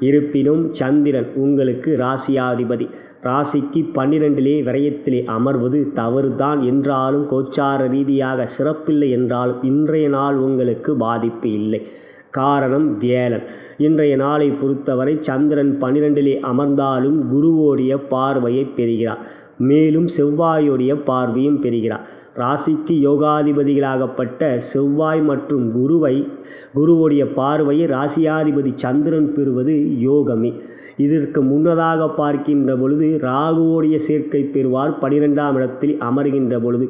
Speaker 2: இருப்பினும் சந்திரன் உங்களுக்கு ராசியாதிபதி. ராசிக்கு 12லே விரயத்திலே அமர்வது தவறுதான் என்றாலும் கோச்சார ரீதியாக சிறப்பில்லை என்றாலும் இன்றைய நாள் உங்களுக்கு பாதிப்பு இல்லை. காரணம் வியாழன். இன்றைய நாளை பொறுத்தவரை சந்திரன் 12லே அமர்ந்தாலும் குருவோடைய பார்வையை பெறுகிறார். மேலும் செவ்வாயுடைய பார்வையும் பெறுகிறார். ராசிக்கு யோகாதிபதிகளாகப்பட்ட செவ்வாய் மற்றும் குருவுடைய பார்வையை ராசியாதிபதி சந்திரன் பெறுவது யோகமே. இதற்கு முன்னதாக பார்க்கின்ற பொழுது ராகுவோடைய சேர்க்கை பெறுவார் 12ஆம் இடத்தில் அமர்கின்ற பொழுது.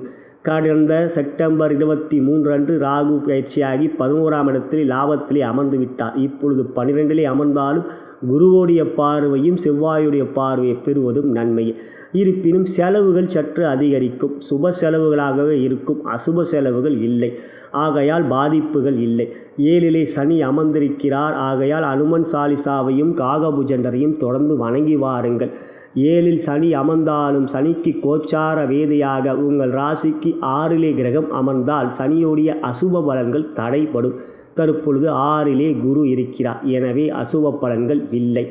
Speaker 2: கடந்த செப்டம்பர் 23 அன்று ராகு பயிற்சியாகி 11ஆம் இடத்தில் லாபத்திலே அமர்ந்து விட்டார். இப்பொழுது 12லே அமர்ந்தாலும் குருவோடைய பார்வையும் செவ்வாயுடைய பார்வையை பெறுவதும் நன்மையே. இருப்பினும் செலவுகள் சற்று அதிகரிக்கும். சுப செலவுகளாகவே இருக்கும், அசுப செலவுகள் இல்லை. ஆகையால் பாதிப்புகள் இல்லை. 7லே சனி அமர்ந்திருக்கிறார். ஆகையால் அனுமன் சாலிசாவையும் காகபுஜண்டரையும் தொடர்ந்து வணங்கி வாருங்கள். 7ல் சனி அமர்ந்தாலும் சனிக்கு கோச்சார வேதியாக உங்கள் ராசிக்கு 6லே கிரகம் அமர்ந்தால் சனியோடைய அசுப பலன்கள் தடைப்படும். தற்பொழுது 6லே குரு இருக்கிறார். எனவே அசுப பலன்கள் இல்லை.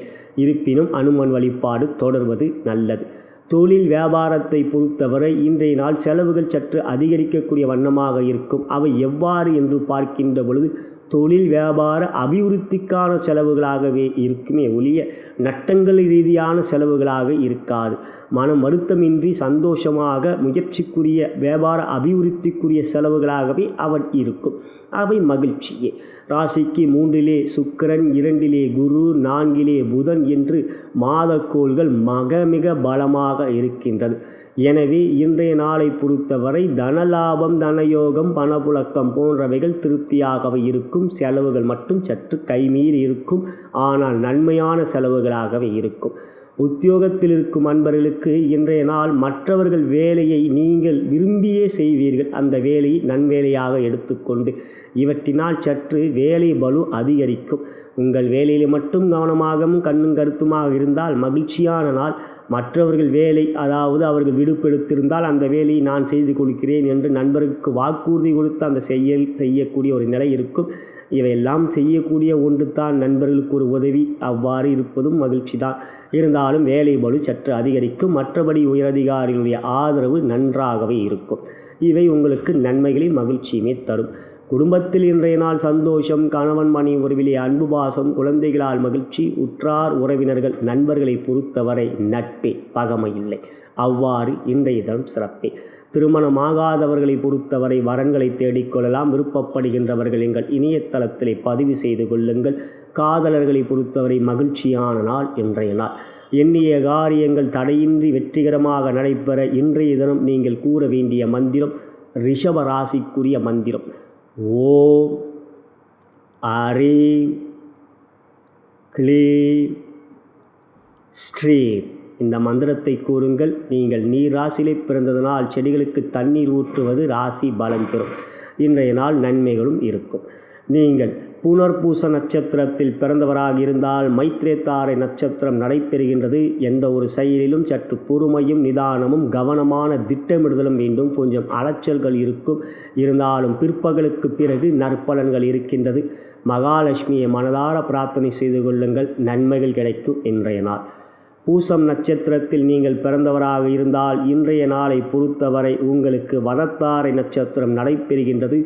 Speaker 2: இருப்பினும் அனுமன் வழிபாடு தொடர்வது நல்லது. தொழில் வியாபாரத்தை பொறுத்தவரை இன்றைய நாள் செலவுகள் சற்று அதிகரிக்கக்கூடிய வண்ணமாக இருக்கும். அவை எவ்வாறு என்று பார்க்கின்ற பொழுது தொழில் வியாபார அபிவிருத்திக்கான செலவுகளாகவே இருக்குமே ஒழிய நட்டங்கள் ரீதியான செலவுகளாக இருக்காது. மனம் வருத்தமின்றி சந்தோஷமாக முயற்சிக்குரிய வியாபார அபிவிருத்திக்குரிய செலவுகளாகவே அவன் இருக்கும். அவை மகிழ்ச்சியே. ராசிக்கு 3லே சுக்கிரன், 2லே குரு, 4லே புதன் என்று மாதக்கோள்கள் மிக பலமாக இருக்கின்றது. எனவே இன்றைய நாளை பொறுத்தவரை தனலாபம், தனயோகம், பணப்புழக்கம் போன்றவைகள் திருப்தியாகவே இருக்கும். செலவுகள் மட்டும் சற்று கைமீறி இருக்கும். ஆனால் நன்மையான செலவுகளாகவே இருக்கும். உத்தியோகத்தில் இருக்கும் அன்பர்களுக்கு இன்றைய நாள் மற்றவர்கள் வேலையை நீங்கள் விரும்பியே செய்வீர்கள். அந்த வேலையை நன்வேலையாக எடுத்துக்கொண்டு இவற்றினால் சற்று வேலை பளு அதிகரிக்கும். உங்கள் வேலையில் மட்டும் கவனமாகவும் கண்ணும் கருத்துமாக இருந்தால் மகிழ்ச்சியான நாள். மற்றவர்கள் வேலை, அதாவது அவர்கள் விடுப்பெடுத்திருந்தால் அந்த வேலையை நான் செய்து கொடுக்கிறேன் என்று நண்பருக்கு வாக்குறுதி கொடுத்து அந்த செய்யக்கூடிய ஒரு நிலை இருக்கும். இவையெல்லாம் செய்யக்கூடிய ஒன்று தான் நண்பர்களுக்கு ஒரு உதவி. அவ்வாறு இருப்பதும் மகிழ்ச்சி தான். இருந்தாலும் வேலை பளு சற்று அதிகரிக்கும். மற்றபடி உயரதிகாரிகளுடைய ஆதரவு நன்றாகவே இருக்கும். இவை உங்களுக்கு நன்மைகளை மகிழ்ச்சியுமே தரும். குடும்பத்தில் இன்றைய நாள் சந்தோஷம், கணவன் மனைவி உறவிலே அன்பு பாசம், குழந்தைகளால் மகிழ்ச்சி, உற்றார் உறவினர்கள் நண்பர்களை பொறுத்தவரை நட்பே, பகமை இல்லை. அவ்வாறு இன்றைய தினம் சிறப்பே. திருமணமாகாதவர்களை பொறுத்தவரை வரன்களை தேடிக்கொள்ளலாம். விருப்பப்படுகின்றவர்கள் எங்கள் இணையதளத்திலே பதிவு செய்து கொள்ளுங்கள். காதலர்களை பொறுத்தவரை மகிழ்ச்சியான நாள் இன்றைய நாள். எண்ணிய காரியங்கள் தடையின்றி வெற்றிகரமாக நடைபெற இன்றைய தினம் நீங்கள் கூற வேண்டிய மந்திரம் ரிஷப ராசிக்குரிய மந்திரம். ஓம் ஹ்ரீம் க்ளீம் ஸ்ரீம். இந்த மந்திரத்தை கூறுங்கள். நீங்கள் நீர் ராசியிலே பிறந்ததனால் செடிகளுக்கு தண்ணீர் ஊற்றுவது ராசி பலம் பெறும். இன்றைய நாள் நன்மைகளும் இருக்கும். நீங்கள் புனர்பூச நட்சத்திரத்தில் பிறந்தவராக இருந்தால் மைத்ரேதாரை நட்சத்திரம் நடைபெறுகின்றது. எந்த ஒரு செயலிலும் சற்று பொறுமையும் நிதானமும் கவனமான திட்டமிடுதலும் வேண்டும். கொஞ்சம் அலைச்சல்கள் இருக்கும். இருந்தாலும் பிற்பகலுக்கு பிறகு நற்பலன்கள் இருக்கின்றது. மகாலட்சுமியை மனதார பிரார்த்தனை செய்து கொள்ளுங்கள். நன்மைகள் கிடைக்கும் இன்றைய நாள். பூசம் நட்சத்திரத்தில் நீங்கள் பிறந்தவராக இருந்தால் இன்றைய நாளை பொறுத்தவரை உங்களுக்கு வதத்தாரை நட்சத்திரம் நடைபெறுகின்றது.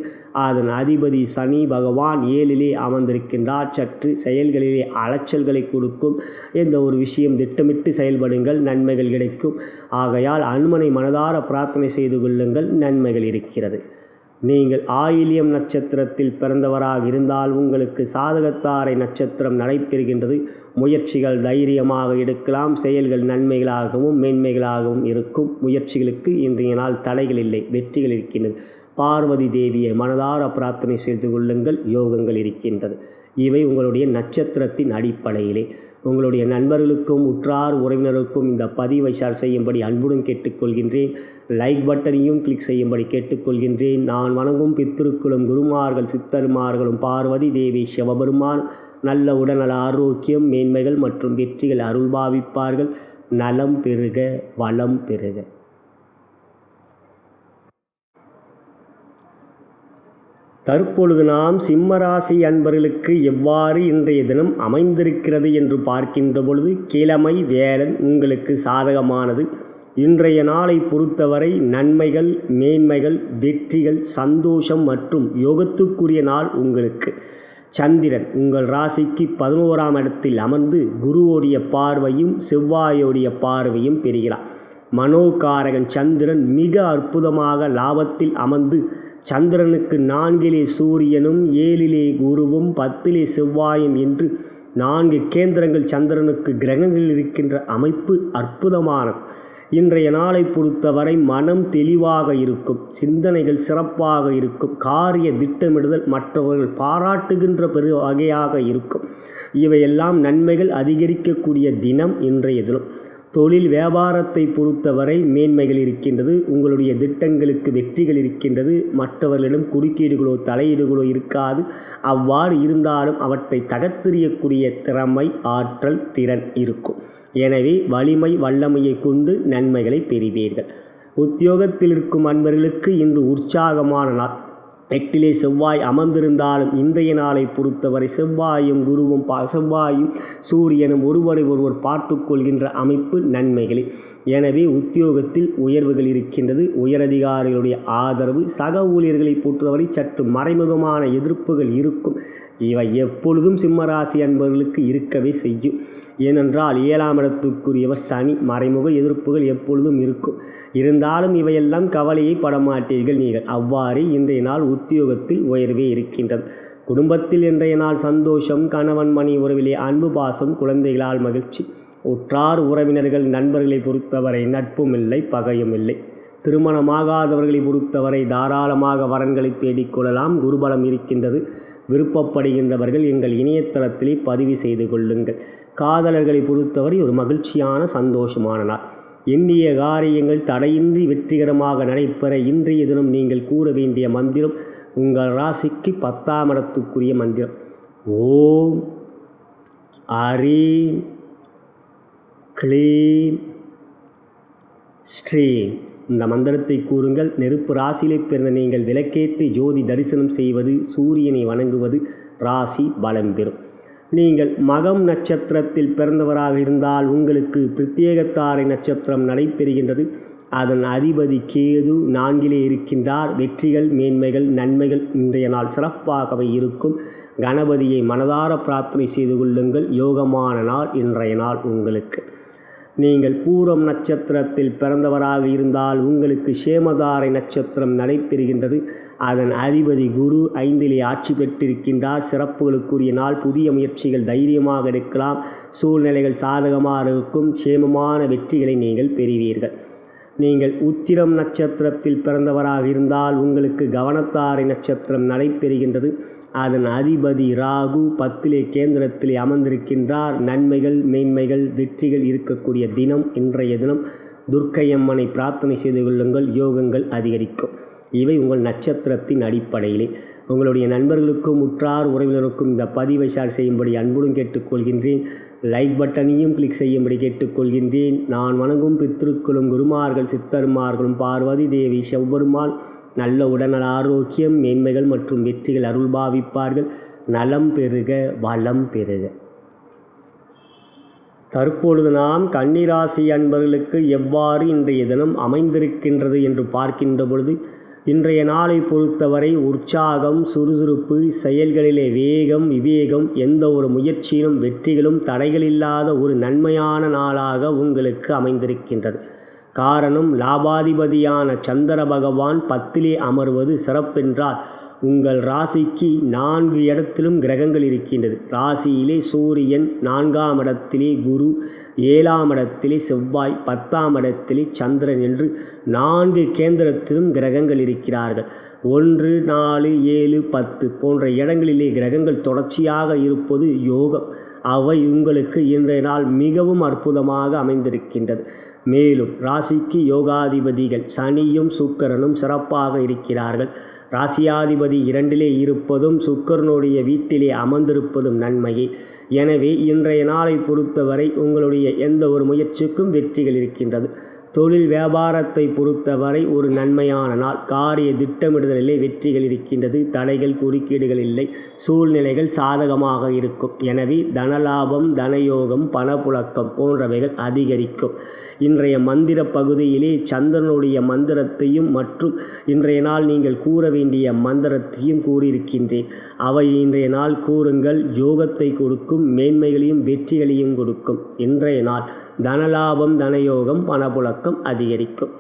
Speaker 2: அதன் அதிபதி சனி பகவான் 7லே அமர்ந்திருக்கின்றார். சற்று செயல்களிலே அலைச்சல்களை கொடுக்கும். எந்த ஒரு விஷயம் திட்டமிட்டு செயல்படுங்கள், நன்மைகள் கிடைக்கும். ஆகையால் அனுமனை மனதார பிரார்த்தனை செய்து கொள்ளுங்கள். நன்மைகள் இருக்கிறது. நீங்கள் ஆயில்யம் நட்சத்திரத்தில் பிறந்தவராக இருந்தால் உங்களுக்கு சாதகத்தாரை நட்சத்திரம் நடைபெறுகின்றது. முயற்சிகள் தைரியமாக எடுக்கலாம். செயல்கள் நன்மைகளாகவும் மேன்மைகளாகவும் இருக்கும். முயற்சிகளுக்கு இன்றைய நாள் தடைகள் இல்லை, வெற்றிகள் இருக்கின்றது. பார்வதி தேவியை மனதார பிரார்த்தனை செய்து கொள்ளுங்கள். யோகங்கள் இருக்கின்றது. இவை உங்களுடைய நட்சத்திரத்தின் அடிப்படையிலே. உங்களுடைய நண்பர்களுக்கும் உற்றார் உறவினருக்கும் இந்த பதிவை ஷேர் செய்யும்படி அன்புடன் கேட்டுக்கொள்கின்றேன். லைக் பட்டனையும் கிளிக் செய்யும்படி கேட்டுக்கொள்கின்றேன். நான் வணங்கும் பித்திருக்களும் குருமார்கள் சித்தர்மார்களும் பார்வதி தேவி சிவபெருமான் நல்ல உடல்நல ஆரோக்கியம் மேன்மைகள் மற்றும் வெற்றிகள் அருள்பாவிப்பார்கள். நலம் பெறுக, வளம் பெறுக. தற்பொழுது நாம் சிம்மராசி அன்பர்களுக்கு எவ்வாறு இன்றைய தினம் அமைந்திருக்கிறது என்று பார்க்கின்ற பொழுது கிழமை வேலன் உங்களுக்கு சாதகமானது. இன்றைய நாளை பொறுத்தவரை நன்மைகள் மேன்மைகள் வெற்றிகள் சந்தோஷம் மற்றும் யோகத்துக்குரிய நாள் உங்களுக்கு. சந்திரன் உங்கள் ராசிக்கு 11ஆம் இடத்தில் அமர்ந்து குருவோடைய பார்வையும் செவ்வாயோடைய பார்வையும் பெறுகிறார். மனோகாரகன் சந்திரன் மிக அற்புதமாக லாபத்தில் அமர்ந்து சந்திரனுக்கு 4லே சூரியனும் 7லே குருவும் 10லே செவ்வாயும் என்று 4 கேந்திரங்கள் சந்திரனுக்கு கிரகங்கள் இருக்கின்ற அமைப்பு அற்புதமானது. இன்றைய நாளை பொறுத்தவரை மனம் தெளிவாக இருக்கும், சிந்தனைகள் சிறப்பாக இருக்கும், காரிய திட்டமிடுதல் மற்றவர்கள் பாராட்டுகின்ற பெரு வகையாக இருக்கும். இவையெல்லாம் நன்மைகள் அதிகரிக்கக்கூடிய தினம் இன்றைய தினம். தொழில் வியாபாரத்தை பொறுத்தவரை மேன்மைகள் இருக்கின்றது. உங்களுடைய திட்டங்களுக்கு வெற்றிகள் இருக்கின்றது. மற்றவர்களிடம் குறுக்கீடுகளோ தலையீடுகளோ இருக்காது. அவ்வாறு இருந்தாலும் அவற்றை தகர்த்தெறியக்கூடிய திறமை, ஆற்றல், திறன் இருக்கும். எனவே வலிமை வல்லமையை கொண்டு நன்மைகளை பெறுவீர்கள். உத்தியோகத்தில் இருக்கும் அன்பர்களுக்கு இன்று உற்சாகமான நாள். 8லே செவ்வாய் அமர்ந்திருந்தாலும் இன்றைய நாளை பொறுத்தவரை செவ்வாயும் குருவும் செவ்வாயும் சூரியனும் ஒருவரை ஒருவர் பார்த்து கொள்கின்ற அமைப்பு நன்மைகளே. எனவே உத்தியோகத்தில் உயர்வுகள் இருக்கின்றது. உயரதிகாரிகளுடைய ஆதரவு, சக ஊழியர்களை பொறுத்தவரை சற்று மறைமுகமான எதிர்ப்புகள் இருக்கும். இவை எப்பொழுதும் சிம்மராசி அன்பர்களுக்கு இருக்கவே செய்யும். ஏனென்றால் 7ஆம் இடத்துக்குரியவர் சனி. மறைமுக எதிர்ப்புகள் எப்பொழுதும் இருக்கும். இருந்தாலும் இவையெல்லாம் கவலையை படமாட்டீர்கள் நீங்கள். அவ்வாறே இன்றைய நாள் உத்தியோகத்தில் உயர்வே இருக்கின்றது. குடும்பத்தில் இன்றைய நாள் சந்தோஷம், கணவன் மணி உறவிலே அன்பு பாசம், குழந்தைகளால் மகிழ்ச்சி. உற்றார் உறவினர்கள் நண்பர்களை பொறுத்தவரை நட்பும் இல்லை, பகையும் இல்லை. திருமணமாகாதவர்களை பொறுத்தவரை தாராளமாக வரன்களை தேடிக்கொள்ளலாம். குருபலம் இருக்கின்றது. விருப்பப்படுகின்றவர்கள் எங்கள் இணையதளத்திலே பதிவு செய்து கொள்ளுங்கள். காதலர்களை பொறுத்தவரை ஒரு மகிழ்ச்சியான சந்தோஷமான நாள். எண்ணிய காரியங்கள் தடையின்றி வெற்றிகரமாக நடைபெற இன்றைய தினம் நீங்கள் கூற வேண்டிய மந்திரம் உங்கள் ராசிக்கு 10ஆம் இடத்துக்குரிய மந்திரம். ஓம் ஹ்ரீம் க்ளீம் ஸ்ரீம். இந்த மந்திரத்தை கூறுங்கள். நெருப்பு ராசியிலே பிறந்த நீங்கள் விளக்கேற்றி ஜோதி தரிசனம் செய்வது, சூரியனை வணங்குவது ராசி பலம் பெறும். நீங்கள் மகம் நட்சத்திரத்தில் பிறந்தவராக இருந்தால் உங்களுக்கு பிரத்யேகத்தாரை நட்சத்திரம் நடைபெறுகின்றது. அதன் அதிபதி கேது 4லே இருக்கின்றார். வெற்றிகள், மேன்மைகள், நன்மைகள் இன்றைய நாள் சிறப்பாகவே இருக்கும். கணபதியை மனதார பிரார்த்தனை செய்து கொள்ளுங்கள். யோகமான நாள் இன்றைய நாள் உங்களுக்கு. நீங்கள் பூரம் நட்சத்திரத்தில் பிறந்தவராக இருந்தால் உங்களுக்கு சேமதாரை நட்சத்திரம் நடைபெறுகின்றது. அதன் அதிபதி குரு 5லே ஆட்சி பெற்றிருக்கின்றார். சிறப்புகளுக்குரிய நாள். புதிய முயற்சிகள் தைரியமாக எடுக்கலாம். சூழ்நிலைகள் சாதகமாக இருக்கும். சேமமான வெற்றிகளை நீங்கள் பெறுவீர்கள். நீங்கள் உத்திரம் நட்சத்திரத்தில் பிறந்தவராக இருந்தால் உங்களுக்கு கவனத்தாரை நட்சத்திரம் நடைபெறுகின்றது. அதன் அதிபதி ராகு 10லே கேந்திரத்திலே அமர்ந்திருக்கின்றார். நன்மைகள், மேன்மைகள், வெற்றிகள் இருக்கக்கூடிய தினம் இன்றைய தினம். துர்க்கையம்மனை பிரார்த்தனை செய்து கொள்ளுங்கள். யோகங்கள் அதிகரிக்கும். இவை உங்கள் நட்சத்திரத்தின் அடிப்படையிலே. உங்களுடைய நண்பர்களுக்கும் உற்றார் உறவினருக்கும் இந்த பதிவை ஷேர் செய்யும்படி அன்புடன் கேட்டுக்கொள்கின்றேன். லைக் பட்டனையும் கிளிக் செய்யும்படி கேட்டுக்கொள்கின்றேன். நான் வணங்கும் பித்ருக்களும் குருமார்கள், சித்தர்மார்களும், பார்வதி தேவி, செவ்வருமான் நல்ல உடல்நல ஆரோக்கியம், மேன்மைகள் மற்றும் வெற்றிகள் அருள் பாவிப்பார்கள். நலம் பெறுக, வளம் பெறுக. தற்பொழுது நாம் கன்னிராசி அன்பர்களுக்கு எவ்வாறு இன்றைய தினம் அமைந்திருக்கின்றது என்று பார்க்கின்ற பொழுது இன்றைய நாளை பொறுத்தவரை உற்சாகம், சுறுசுறுப்பு, செயல்களிலே வேகம், விவேகம், எந்த ஒரு முயற்சியிலும் வெற்றிகளும் தடைகளில்லாத ஒரு நன்மையான நாளாக உங்களுக்கு அமைந்திருக்கின்றது. காரணம், லாபாதிபதியான சந்திர பகவான் 10லே அமர்வது சிறப்பென்றால் உங்கள் ராசிக்கு 4 இடத்திலும் கிரகங்கள் இருக்கின்றது. ராசியிலே சூரியன், 4ஆம் இடத்திலே குரு, 7ஆம் இடத்திலே செவ்வாய், 10ஆம் இடத்திலே சந்திரன் என்று 4 கேந்திரத்திலும் கிரகங்கள் இருக்கிறார்கள். 1, 4, 7, 10 போன்ற இடங்களிலே கிரகங்கள் தொடர்ச்சியாக இருப்பது யோகம். அவை உங்களுக்கு இன்றைய நாள் மிகவும் அற்புதமாக அமைந்திருக்கின்றது. மேலும் ராசிக்கு யோகாதிபதிகள் சனியும் சுக்கிரனும் சிறப்பாக இருக்கிறார்கள். ராசியாதிபதி 2லே இருப்பதும் சுக்கிரனுடைய வீட்டிலே அமர்ந்திருப்பதும் நன்மையே. எனவே இன்றைய நாளை பொறுத்தவரை உங்களுடைய எந்த ஒரு முயற்சிக்கும் வெற்றிகள் இருக்கின்றது. தொழில் வியாபாரத்தை பொறுத்தவரை ஒரு நன்மையான நாள். காரிய திட்டமிடுதலிலே வெற்றிகள் இருக்கின்றது. தடைகள், குறுக்கீடுகள் இல்லை. சூழ்நிலைகள் சாதகமாக இருக்கும். எனவே தனலாபம், தனயோகம், பணப்புழக்கம் போன்றவைகள் அதிகரிக்கும். இன்றைய மந்திர பகுதியிலே சந்திரனுடைய மந்திரத்தையும் மற்றும் இன்றைய நாள் நீங்கள் கூற வேண்டிய மந்திரத்தையும் கூறியிருக்கின்றேன். அவை இன்றைய நாள் கூறுங்கள். யோகத்தை கொடுக்கும், மேன்மைகளையும் வெற்றிகளையும் கொடுக்கும். இன்றைய நாள் தனலாபம், தனயோகம், பணப்புழக்கம் அதிகரிக்கும்.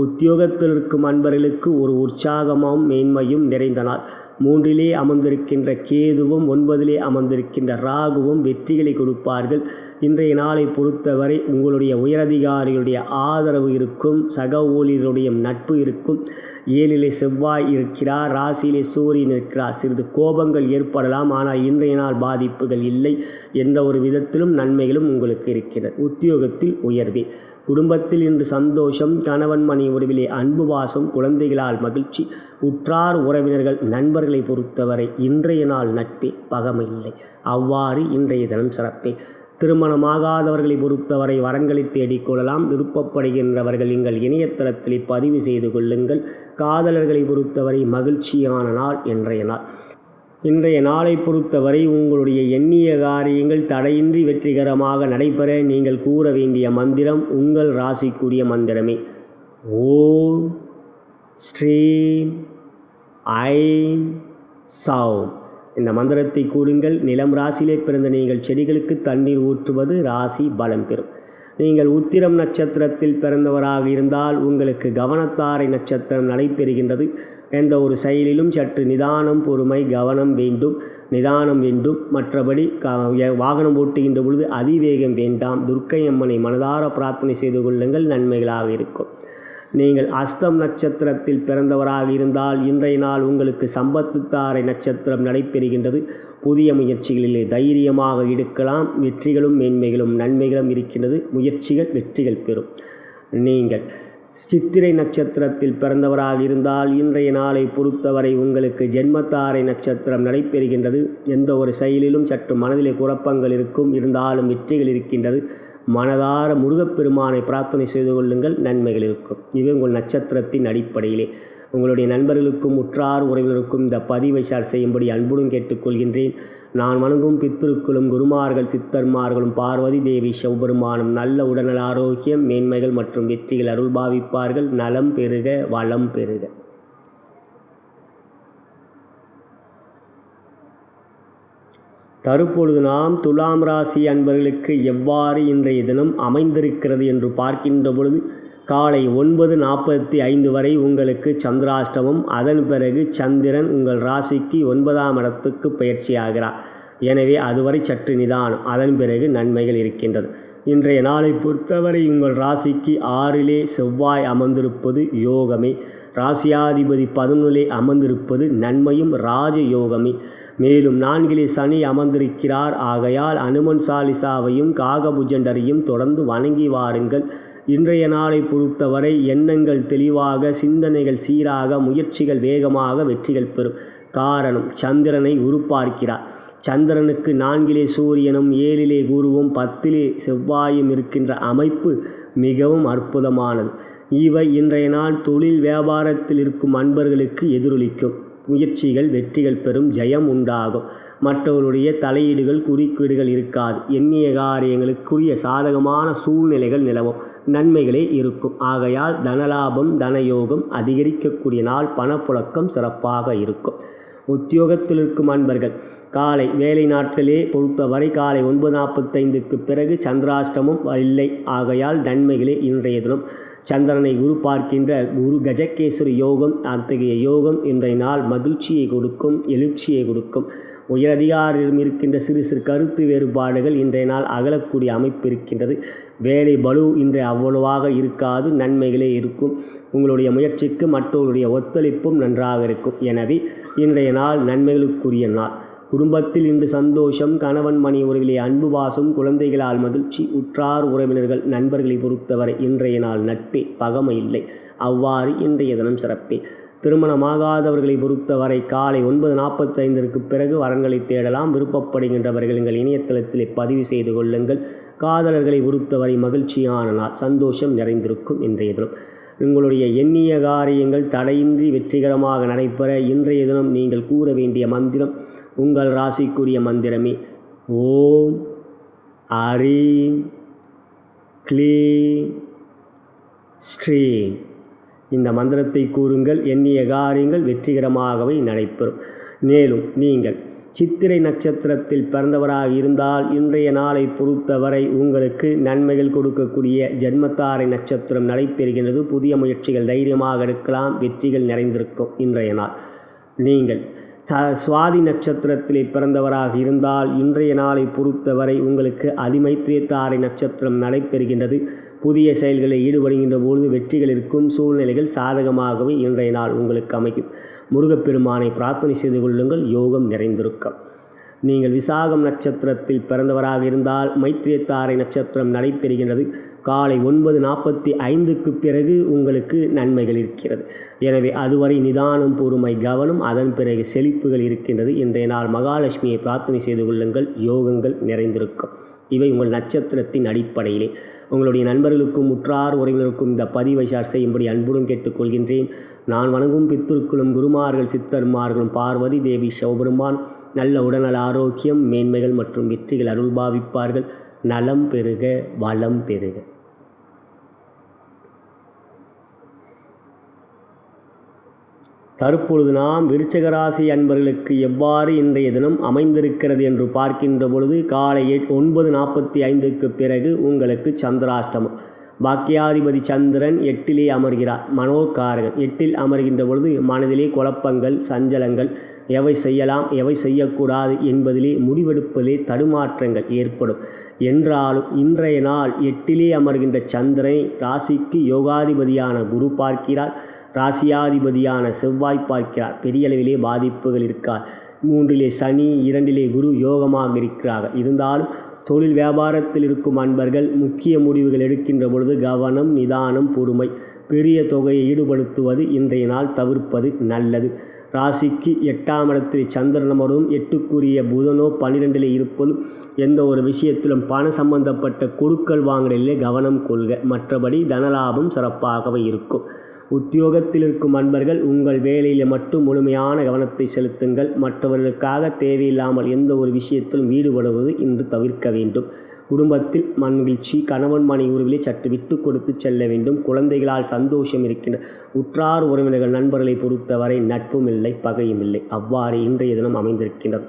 Speaker 2: உத்தியோகத்தில் இருக்கும் அன்பர்களுக்கு ஒரு உற்சாகமும் மேன்மையும் நிறைந்த நாள். 3லே அமர்ந்திருக்கின்ற கேதுவும் 9லே அமர்ந்திருக்கின்ற ராகுவும் வெற்றிகளை கொடுப்பார்கள். இன்றைய நாளை பொறுத்தவரை உங்களுடைய உயரதிகாரிகளுடைய ஆதரவு இருக்கும், சக ஊழியர்களுடைய நட்பு இருக்கும். 7லே செவ்வாய் இருக்கிறார், ராசியிலே சூரியன் இருக்கிறார். சிறிது கோபங்கள் ஏற்படலாம், ஆனால் இன்றைய நாள் பாதிப்புகள் இல்லை. எந்த ஒரு விதத்திலும் நன்மைகளும் உங்களுக்கு இருக்கிறது. உத்தியோகத்தில் உயர்வே, குடும்பத்தில் இன்று சந்தோஷம், கணவன் மணி உறவிலே அன்பு பாசம், குழந்தைகளால் மகிழ்ச்சி, உற்றார் உறவினர்கள் நண்பர்களை பொறுத்தவரை இன்றைய நாள் நட்பே, பகமை இல்லை. அவ்வாறு இன்றைய தினம் சிறப்பே. திருமணமாகாதவர்களை பொறுத்தவரை வரன்களை தேடிக்கொள்ளலாம். விருப்பப்படுகின்றவர்கள் எங்கள் இணையதளத்திலே பதிவு செய்து கொள்ளுங்கள். காதலர்களை பொறுத்தவரை மகிழ்ச்சியான நாள் இன்றைய நாள். இன்றைய நாளை பொறுத்தவரை உங்களுடைய எண்ணிய காரியங்கள் தடையின்றி வெற்றிகரமாக நடைபெற நீங்கள் கூற வேண்டிய மந்திரம் உங்கள் ராசிக்குரிய மந்திரமே. ஓம் ஸ்ரீம் ஐம் சௌம். இந்த மந்திரத்தை கூறுங்கள். நிலம் ராசியிலே பிறந்த நீங்கள் செடிகளுக்கு தண்ணீர் ஊற்றுவது ராசி பலம் பெறும். நீங்கள் உத்திரம் நட்சத்திரத்தில் பிறந்தவராக இருந்தால் உங்களுக்கு கவனத்தாரை நட்சத்திரம் நடைபெறுகின்றது. எந்த ஒரு செயலிலும் சற்று நிதானம், பொறுமை, கவனம் வேண்டும். நிதானம் வேண்டும். மற்றபடி வாகனம் ஓட்டுகின்ற பொழுது அதிவேகம் வேண்டாம். துர்க்கை அம்மனை மனதார பிரார்த்தனை செய்து கொள்ளுங்கள், நன்மைகளாக இருக்கும். நீங்கள் அஸ்தம் நட்சத்திரத்தில் பிறந்தவராக இருந்தால் இன்றைய நாள் உங்களுக்கு சம்பத்துத்தாரை நட்சத்திரம் நடைபெறுகின்றது. புதிய முயற்சிகளிலே தைரியமாக எடுக்கலாம். வெற்றிகளும் மேன்மைகளும் நன்மைகளும் இருக்கின்றது. முயற்சிகள் வெற்றிகள் பெறும். நீங்கள் சித்திரை நட்சத்திரத்தில் பிறந்தவராக இருந்தால் இன்றைய நாளை பொறுத்தவரை உங்களுக்கு ஜென்மத்தாரை நட்சத்திரம் நடைபெறுகின்றது. எந்த ஒரு செயலிலும் சற்று மனதிலே குழப்பங்கள் இருக்கும், இருந்தாலும் வெற்றிகள் இருக்கின்றது. மனதார முருகப்பெருமானை பிரார்த்தனை செய்து கொள்ளுங்கள், நன்மைகள் இருக்கும். இது உங்கள் நட்சத்திரத்தின் அடிப்படையிலே. உங்களுடைய நண்பர்களுக்கும் உற்றார் உறவினருக்கும் இந்த பதிவை ஷேர் செய்யும்படி அன்புடன் கேட்டுக்கொள்கின்றேன். நான் வணங்கும் பித்திருக்களும் குருமார்கள் சித்தர்மார்களும் பார்வதி தேவி சிவபெருமானும் நல்ல உடல்நல ஆரோக்கியம் மேன்மைகள் மற்றும் வெற்றிகள் அருள் பாவிப்பார்கள். நலம் பெறுக, வளம் பெறுக. தற்பொழுது நாம் துலாம் ராசி அன்பர்களுக்கு எவ்வாறு இன்றைய தினம் அமைந்திருக்கிறது என்று பார்க்கின்ற பொழுது காலை 9:45 வரை உங்களுக்கு சந்திராஷ்டமம். அதன் பிறகு சந்திரன் உங்கள் ராசிக்கு 9ஆம் இடத்துக்கு பயிற்சியாகிறார். எனவே அதுவரை சற்று நிதானம். அதன் பிறகு நன்மைகள் இருக்கின்றது. இன்றைய நாளை பொறுத்தவரை உங்கள் ராசிக்கு 6லே செவ்வாய் அமர்ந்திருப்பது யோகமே. ராசியாதிபதி 11லே அமர்ந்திருப்பது நன்மையும் ராஜ யோகமே. மேலும் 4லே சனி அமர்ந்திருக்கிறார். ஆகையால் அனுமன் சாலிசாவையும் காகபுஜண்டரையும் தொடர்ந்து வணங்கி வாருங்கள். இன்றைய நாளை பொறுத்தவரை எண்ணங்கள் தெளிவாக, சிந்தனைகள் சீராக, முயற்சிகள் வேகமாக வெற்றிகள் பெறும். காரணம், சந்திரனை உருப்பார்க்கிறார். சந்திரனுக்கு 4லே சூரியனும் 7லே குருவும் 10லே செவ்வாயும் இருக்கின்ற அமைப்பு மிகவும் அற்புதமானது. இவை இன்றைய நாள் தொழில் வியாபாரத்தில் இருக்கும் அன்பர்களுக்கு எதிரொலிக்கும். முயற்சிகள் வெற்றிகள் பெறும், ஜெயம் உண்டாகும். மற்றவருடைய தலையீடுகள் குறுக்கீடுகள் இருக்காது. எண்ணிய காரியங்களுக்குரிய சாதகமான சூழ்நிலைகள் நிலவும், நன்மைகளே இருக்கும். ஆகையால் தனலாபம் தனயோகம் அதிகரிக்கக்கூடிய நாள். பணப்புழக்கம் சிறப்பாக இருக்கும். உத்தியோகத்தில் இருக்கும் அன்பர்கள் காலை வேலை நாட்களே பொறுத்தவரை காலை 9:45க்கு பிறகு சந்திராஷ்டமம் இல்லை. ஆகையால் நன்மைகளே இன்றைய தினம். சந்திரனை குரு பார்க்கின்ற குரு கஜகேசரி யோகம், அத்தகைய யோகம் இன்றைய நாள் மகிழ்ச்சியை கொடுக்கும், எழுச்சியை கொடுக்கும். உயரதிகாரியிடம் இருக்கின்ற சிறு சிறு கருத்து வேறுபாடுகள் இன்றைய நாள் அகலக்கூடிய அமைப்பு இருக்கின்றது. வேலை பளு இன்றைய அவ்வளவாக இருக்காது, நன்மைகளே இருக்கும். உங்களுடைய முயற்சிக்கு மற்றவருடைய ஒத்துழைப்பும் நன்றாக இருக்கும். எனவே இன்றைய நாள் நன்மைகளுக்குரிய நாள். குடும்பத்தில் இன்று சந்தோஷம், கணவன் மணி உறவிலே அன்பு பாசம், குழந்தைகளால் மகிழ்ச்சி, உற்றார் உறவினர்கள் நண்பர்களை பொறுத்தவரை இன்றைய நாள் நட்பே, பகமை இல்லை. அவ்வாறு இன்றைய தினம் சிறப்பே. திருமணமாகாதவர்களை பொறுத்தவரை காலை 9:45ற்கு பிறகு வரன்களை தேடலாம். விருப்பப்படுகின்றவர்கள் எங்கள் இணையதளத்திலே பதிவு செய்து கொள்ளுங்கள். காதலர்களை பொறுத்தவரை மகிழ்ச்சியான நாள், சந்தோஷம் நிறைந்திருக்கும் இன்றைய தினம். உங்களுடைய எண்ணிய காரியங்கள் தடையின்றி வெற்றிகரமாக நடைபெற இன்றைய தினம் நீங்கள் கூற வேண்டிய மந்திரம் உங்கள் ராசிக்குரிய மந்திரமே. ஓம் ஹரீம் க்ளீம் ஸ்ரீம். இந்த மந்திரத்தை கூறுங்கள். எண்ணிய காரியங்கள் வெற்றிகரமாகவே நடைபெறும். மேலும் நீங்கள் சித்திரை நட்சத்திரத்தில் பிறந்தவராக இருந்தால் இன்றைய நாளை பொறுத்தவரை உங்களுக்கு நன்மைகள் கொடுக்கக்கூடிய ஜென்மத்தாரை நட்சத்திரம் நடைபெறுகின்றது. புதிய முயற்சிகள் தைரியமாக எடுக்கலாம், வெற்றிகள் நிறைந்திருக்கும் இன்றைய நாள். நீங்கள் சுவாதி நட்சத்திரத்திலே பிறந்தவராக இருந்தால் இன்றைய நாளை பொறுத்தவரை உங்களுக்கு அதிமைத்திரியத்தாரை நட்சத்திரம் நடைபெறுகின்றது. புதிய செயல்களில் ஈடுபடுகின்ற பொழுது வெற்றிகள் இருக்கும். சூழ்நிலைகள் சாதகமாகவே இன்றைய நாள் உங்களுக்கு அமைக்கும். முருகப்பெருமானை பிரார்த்தனை செய்து கொள்ளுங்கள். யோகம் நிறைந்திருக்கும். நீங்கள் விசாகம் நட்சத்திரத்தில் பிறந்தவராக இருந்தால் மைத்திரியத்தாரை நட்சத்திரம் நடைபெறுகின்றது. காலை 9:45க்கு பிறகு உங்களுக்கு நன்மைகள் இருக்கிறது. எனவே அதுவரை நிதானம், பொறுமை, கவனம், அதன் பிறகு செழிப்புகள் இருக்கின்றது. இன்றைய நாள் மகாலட்சுமியை பிரார்த்தனை செய்து கொள்ளுங்கள். யோகங்கள் நிறைந்திருக்கும். இவை உங்கள் நட்சத்திரத்தின் அடிப்படையிலே உங்களுடைய நண்பர்களுக்கும் உற்றார் உறவினருக்கும் இந்த பதிவை ஷேர் செய்யும்படி அன்புடன் கேட்டுக்கொள்கின்றேன். நான் வணங்கும் பித்ருக்களும் குருமார்கள் சித்தர்மார்களும் பார்வதி தேவி சிவபெருமான் நல்ல உடல்நல ஆரோக்கியம், மேன்மைகள் மற்றும் வெற்றிகள் அருள்பாவிப்பார்கள். நலம் பெறுக, வளம் பெறுக. தற்பொழுது நாம் விருச்சிக ராசி அன்பர்களுக்கு எவ்வாறு இன்றைய தினம் அமைந்திருக்கிறது என்று பார்க்கின்ற பொழுது காலை 9:45க்கு பிறகு உங்களுக்கு சந்திராஷ்டமம். பாக்கியாதிபதி சந்திரன் 8லே அமர்கிறார். மனோகாரகன் 8ல் அமர்கின்ற பொழுது மனதிலே குழப்பங்கள், சஞ்சலங்கள், எவை செய்யலாம் எவை செய்யக்கூடாது என்பதிலே முடிவெடுப்பதிலே தடுமாற்றங்கள் ஏற்படும். என்றாலும் இன்றைய நாள் 8லே அமர்கின்ற சந்திரனை ராசிக்கு யோகாதிபதியான குரு பார்க்கிறார். ராசியாதிபதியான செவ்வாய் பார்க்கிறார். பெரிய அளவிலே பாதிப்புகள் இருக்கார். 3லே சனி, 2லே குரு யோகமாக இருக்கிறார்கள். இருந்தாலும் தொழில் வியாபாரத்தில் இருக்கும் அன்பர்கள் முக்கிய முடிவுகள் எடுக்கின்ற பொழுது கவனம், நிதானம், பொறுமை, பெரிய தொகையை ஈடுபடுத்துவது இன்றைய நாள் தவிர்ப்பது நல்லது. ராசிக்கு 8ஆம் இடத்தில் சந்திரன் அமரும். 8க்குரிய புதனோ 12லே இருப்பது எந்த ஒரு விஷயத்திலும் பண சம்பந்தப்பட்ட கொடுக்கல் வாங்கலிலே கவனம் கொள்க. மற்றபடி தனலாபம் சிறப்பாகவே இருக்கும். உத்தியோகத்தில் இருக்கும் அன்பர்கள் உங்கள் வேலையில் மட்டும் முழுமையான கவனத்தை செலுத்துங்கள். மற்றவர்களுக்காக தேவையில்லாமல் எந்த ஒரு விஷயத்திலும் ஈடுபடுவது இன்று தவிர்க்க வேண்டும். குடும்பத்தில் மகிழ்ச்சி, கணவன் மனை உறவிலே சற்று விட்டு கொடுத்து செல்ல வேண்டும். குழந்தைகளால் சந்தோஷம் இருக்கின்ற உற்றார் உறவினர்கள் நண்பர்களை பொறுத்தவரை நட்பும் இல்லை, பகையும் இல்லை. அவ்வாறு இன்றைய தினம் அமைந்திருக்கின்றது.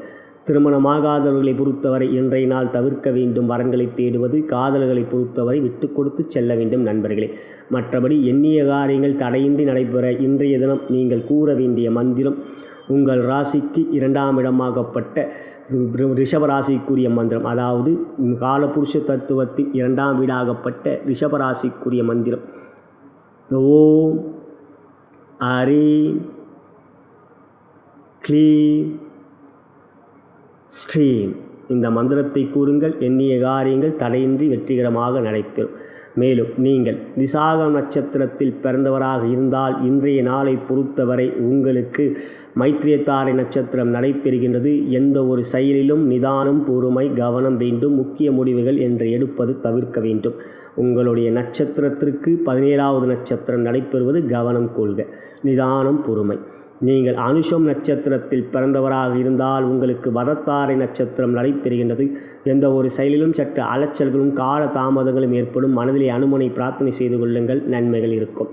Speaker 2: திருமணமாகாதவர்களை பொறுத்தவரை இன்றைய நாள் தவிர்க்க வேண்டும். வரன்களை தேடுவது. காதல்களை பொறுத்தவரை விட்டு கொடுத்து செல்ல வேண்டும் நண்பர்களே. மற்றபடி எண்ணிய காரியங்கள் தடையின்றி நடைபெற இன்றைய தினம் நீங்கள் கூற வேண்டிய மந்திரம் உங்கள் ராசிக்கு 2ஆம் இடமாகப்பட்ட ரிஷபராசிக்குரிய மந்திரம், அதாவது காலபுருஷ தத்துவத்தின் 2ஆம் வீடாகப்பட்ட ரிஷபராசிக்குரிய மந்திரம் ஓம் ஹரீம் க்ளீம் ஸ்ரீம். இந்த மந்திரத்தை கூறுங்கள். எண்ணிய காரியங்கள் தடையின்றி வெற்றிகரமாக நடைபெறும். மேலும் நீங்கள் விசாகம் நட்சத்திரத்தில் பிறந்தவராக இருந்தால் இன்றைய நாளை பொறுத்தவரை உங்களுக்கு மைத்திரியத்தாரை நட்சத்திரம் நடைபெறுகின்றது. எந்த ஒரு செயலிலும் நிதானம், பொறுமை, கவனம் வேண்டும். முக்கிய முடிவுகள் என்று எடுப்பது தவிர்க்க வேண்டும். உங்களுடைய நட்சத்திரத்திற்கு 17வது நட்சத்திரம் நடைபெறுவது கவனம் கொள்க. நிதானம், பொறுமை. நீங்கள் அனுஷம் நட்சத்திரத்தில் பிறந்தவராக இருந்தால் உங்களுக்கு வதத்தாரை நட்சத்திரம் நடைபெறுகின்றது. எந்த ஒரு செயலிலும் சற்று அலைச்சல்களும் கால தாமதங்களும் ஏற்படும். மனதிலே அனுமனை பிரார்த்தனை செய்து கொள்ளுங்கள். நன்மைகள் இருக்கும்.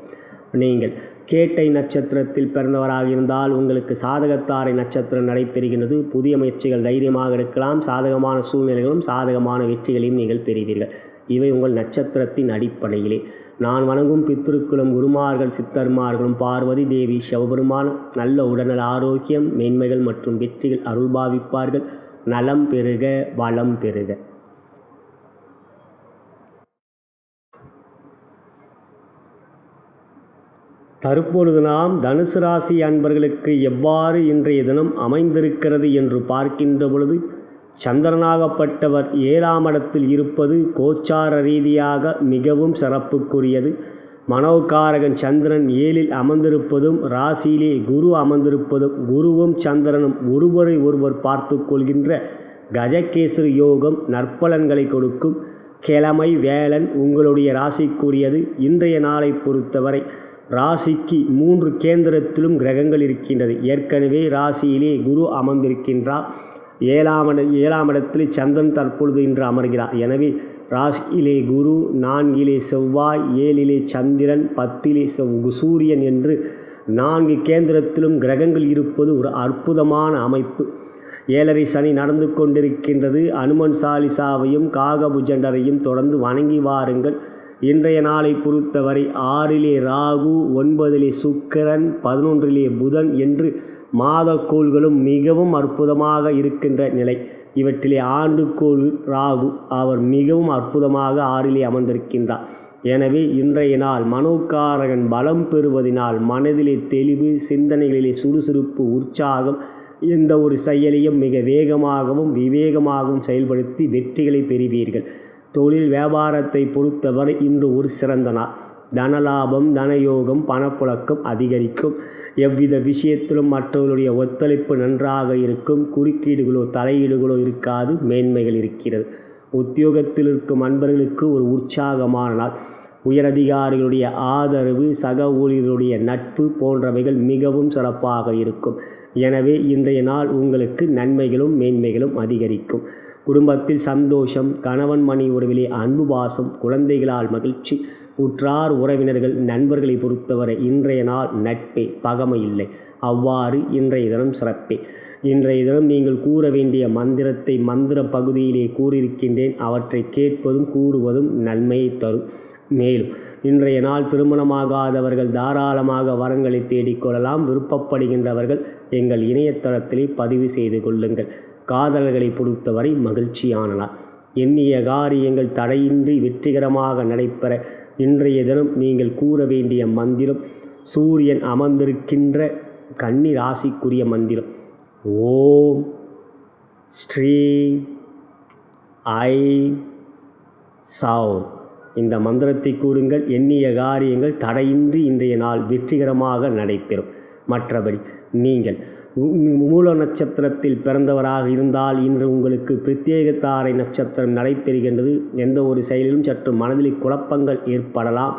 Speaker 2: நீங்கள் கேட்டை நட்சத்திரத்தில் பிறந்தவராக இருந்தால் உங்களுக்கு சாதகத்தாரை நட்சத்திரம் நடைபெறுகின்றது. புதிய முயற்சிகள் தைரியமாக எடுக்கலாம். சாதகமான சூழ்நிலைகளும் சாதகமான வெற்றிகளையும் நீங்கள் பெறுவீர்கள். இவை உங்கள் நட்சத்திரத்தின் அடிப்படையிலே. நான் வணங்கும் பித்ருக்களும் குருமார்கள் சித்தர்மார்களும் பார்வதி தேவி சிவபெருமான் நல்ல உடல்நல ஆரோக்கியம், மேன்மைகள் மற்றும் வெற்றிகள் அருள்பாவிப்பார்கள். நலம் பெறுக, வளம் பெறுக. தற்பொழுது நாம் தனுசு ராசி அன்பர்களுக்கு எவ்வாறு இன்றைய தினம் அமைந்திருக்கிறது என்று பார்க்கின்ற பொழுது சந்திரனாகப்பட்டவர் 7ஆம் இடத்தில் இருப்பது கோச்சார ரீதியாக மிகவும் சிறப்புக்குரியது. மனோகாரகன் சந்திரன் 7ல் அமர்ந்திருப்பதும் ராசியிலே குரு அமர்ந்திருப்பதும் குருவும் சந்திரனும் ஒருவரை ஒருவர் பார்த்து கொள்கின்ற கஜகேசரி யோகம் நற்பலன்களை கொடுக்கும். கிழமை வேளன் உங்களுடைய ராசிக்குரியது. இன்றைய நாளை பொறுத்தவரை ராசிக்கு 3 கேந்திரத்திலும் கிரகங்கள் இருக்கின்றது. ஏற்கனவே ராசியிலே குரு அமர்ந்திருக்கின்றார். 7ஆம் இடத்தில் சந்திரன் தற்பொழுது இன்று அமர்கிறார். எனவே ராசியிலே குரு, 4லே செவ்வாய், 7லே சந்திரன், 10லே சூரியன் என்று 4 கேந்திரத்திலும் கிரகங்கள் இருப்பது ஒரு அற்புதமான அமைப்பு. 7.5 சனி நடந்து கொண்டிருக்கின்றது. அனுமன் சாலிசாவையும் காகபுஜண்டரையும் தொடர்ந்து வணங்கி வாருங்கள். இன்றைய நாளை பொறுத்தவரை 6லே ராகு, 9லே சுக்கிரன், 11லே புதன் என்று மாதக்கோள்களும் மிகவும் அற்புதமாக இருக்கின்ற நிலை. இவற்றிலே ஆண்டுக்கோள் ராகு அவர் மிகவும் அற்புதமாக 6லே அமர்ந்திருக்கின்றார். எனவே இன்றைய நாள் மனோகாரகன் பலம் பெறுவதனால் மனதிலே தெளிவு, சிந்தனைகளிலே சுறுசுறுப்பு, உற்சாகம், எந்த ஒரு செயலையும் மிக வேகமாகவும் விவேகமாகவும் செயல்படுத்தி வெற்றிகளை பெறுவீர்கள். தொழில் வியாபாரத்தை பொறுத்தவரை இன்று ஒரு சிறந்த நாள். தனலாபம், தனயோகம், பணப்புழக்கம் அதிகரிக்கும். எவ்வித விஷயத்திலும் மற்றவர்களுடைய ஒத்துழைப்பு நன்றாக இருக்கும். குறுக்கீடுகளோ தலையீடுகளோ இருக்காது, மேன்மைகள் இருக்கிறது. உத்தியோகத்தில் இருக்கும் அன்பர்களுக்கு ஒரு உற்சாகமான நாள். உயரதிகாரிகளுடைய ஆதரவு, சக ஊழியர்களுடைய நட்பு போன்றவைகள் மிகவும் சிறப்பாக இருக்கும். எனவே இன்றைய நாள் உங்களுக்கு நன்மைகளும் மேன்மைகளும் அதிகரிக்கும். குடும்பத்தில் சந்தோஷம், கணவன் மனைவி உறவிலே அன்பு பாசம், குழந்தைகளால் மகிழ்ச்சி, உற்றார் உறவினர்கள் நண்பர்களை பொறுத்தவரை இன்றைய நாள் நட்பே, பகமை இல்லை. அவ்வாறு இன்றைய தினம் சிறப்பே. இன்றைய தினம் நீங்கள் கூற வேண்டிய மந்திரத்தை மந்திர பகுதியிலே கூறியிருக்கின்றேன். அவற்றை கேட்பதும் கூறுவதும் நன்மையை தரும். மேலும் இன்றைய நாள் திருமணமாகாதவர்கள் தாராளமாக வரங்களை தேடிக்கொள்ளலாம். விருப்பப்படுகின்றவர்கள் எங்கள் இணையதளத்திலே பதிவு செய்து கொள்ளுங்கள். காதல்களை பொறுத்தவரை மகிழ்ச்சியான நாள். எண்ணிய காரியங்கள் தடையின்றி வெற்றிகரமாக நடைபெற இன்றைய தினம் நீங்கள் கூற வேண்டிய மந்திரம் சூரியன் அமர்ந்திருக்கின்ற கன்னி ராசிக்குரிய மந்திரம். ஓம் ஸ்ரீ ஐ சௌ. இந்த மந்திரத்தை கூறுங்கள். எண்ணிய காரியங்கள் தடையின்றி இன்றைய நாள் வெற்றிகரமாக நடைபெறும். மற்றபடி நீங்கள் மூல நட்சத்திரத்தில் பிறந்தவராக இருந்தால் இன்று உங்களுக்கு பிரத்யேக தாரை நட்சத்திரம் நடைபெறுகின்றது. எந்த ஒரு செயலிலும் சற்று மனதில் குழப்பங்கள் ஏற்படலாம்.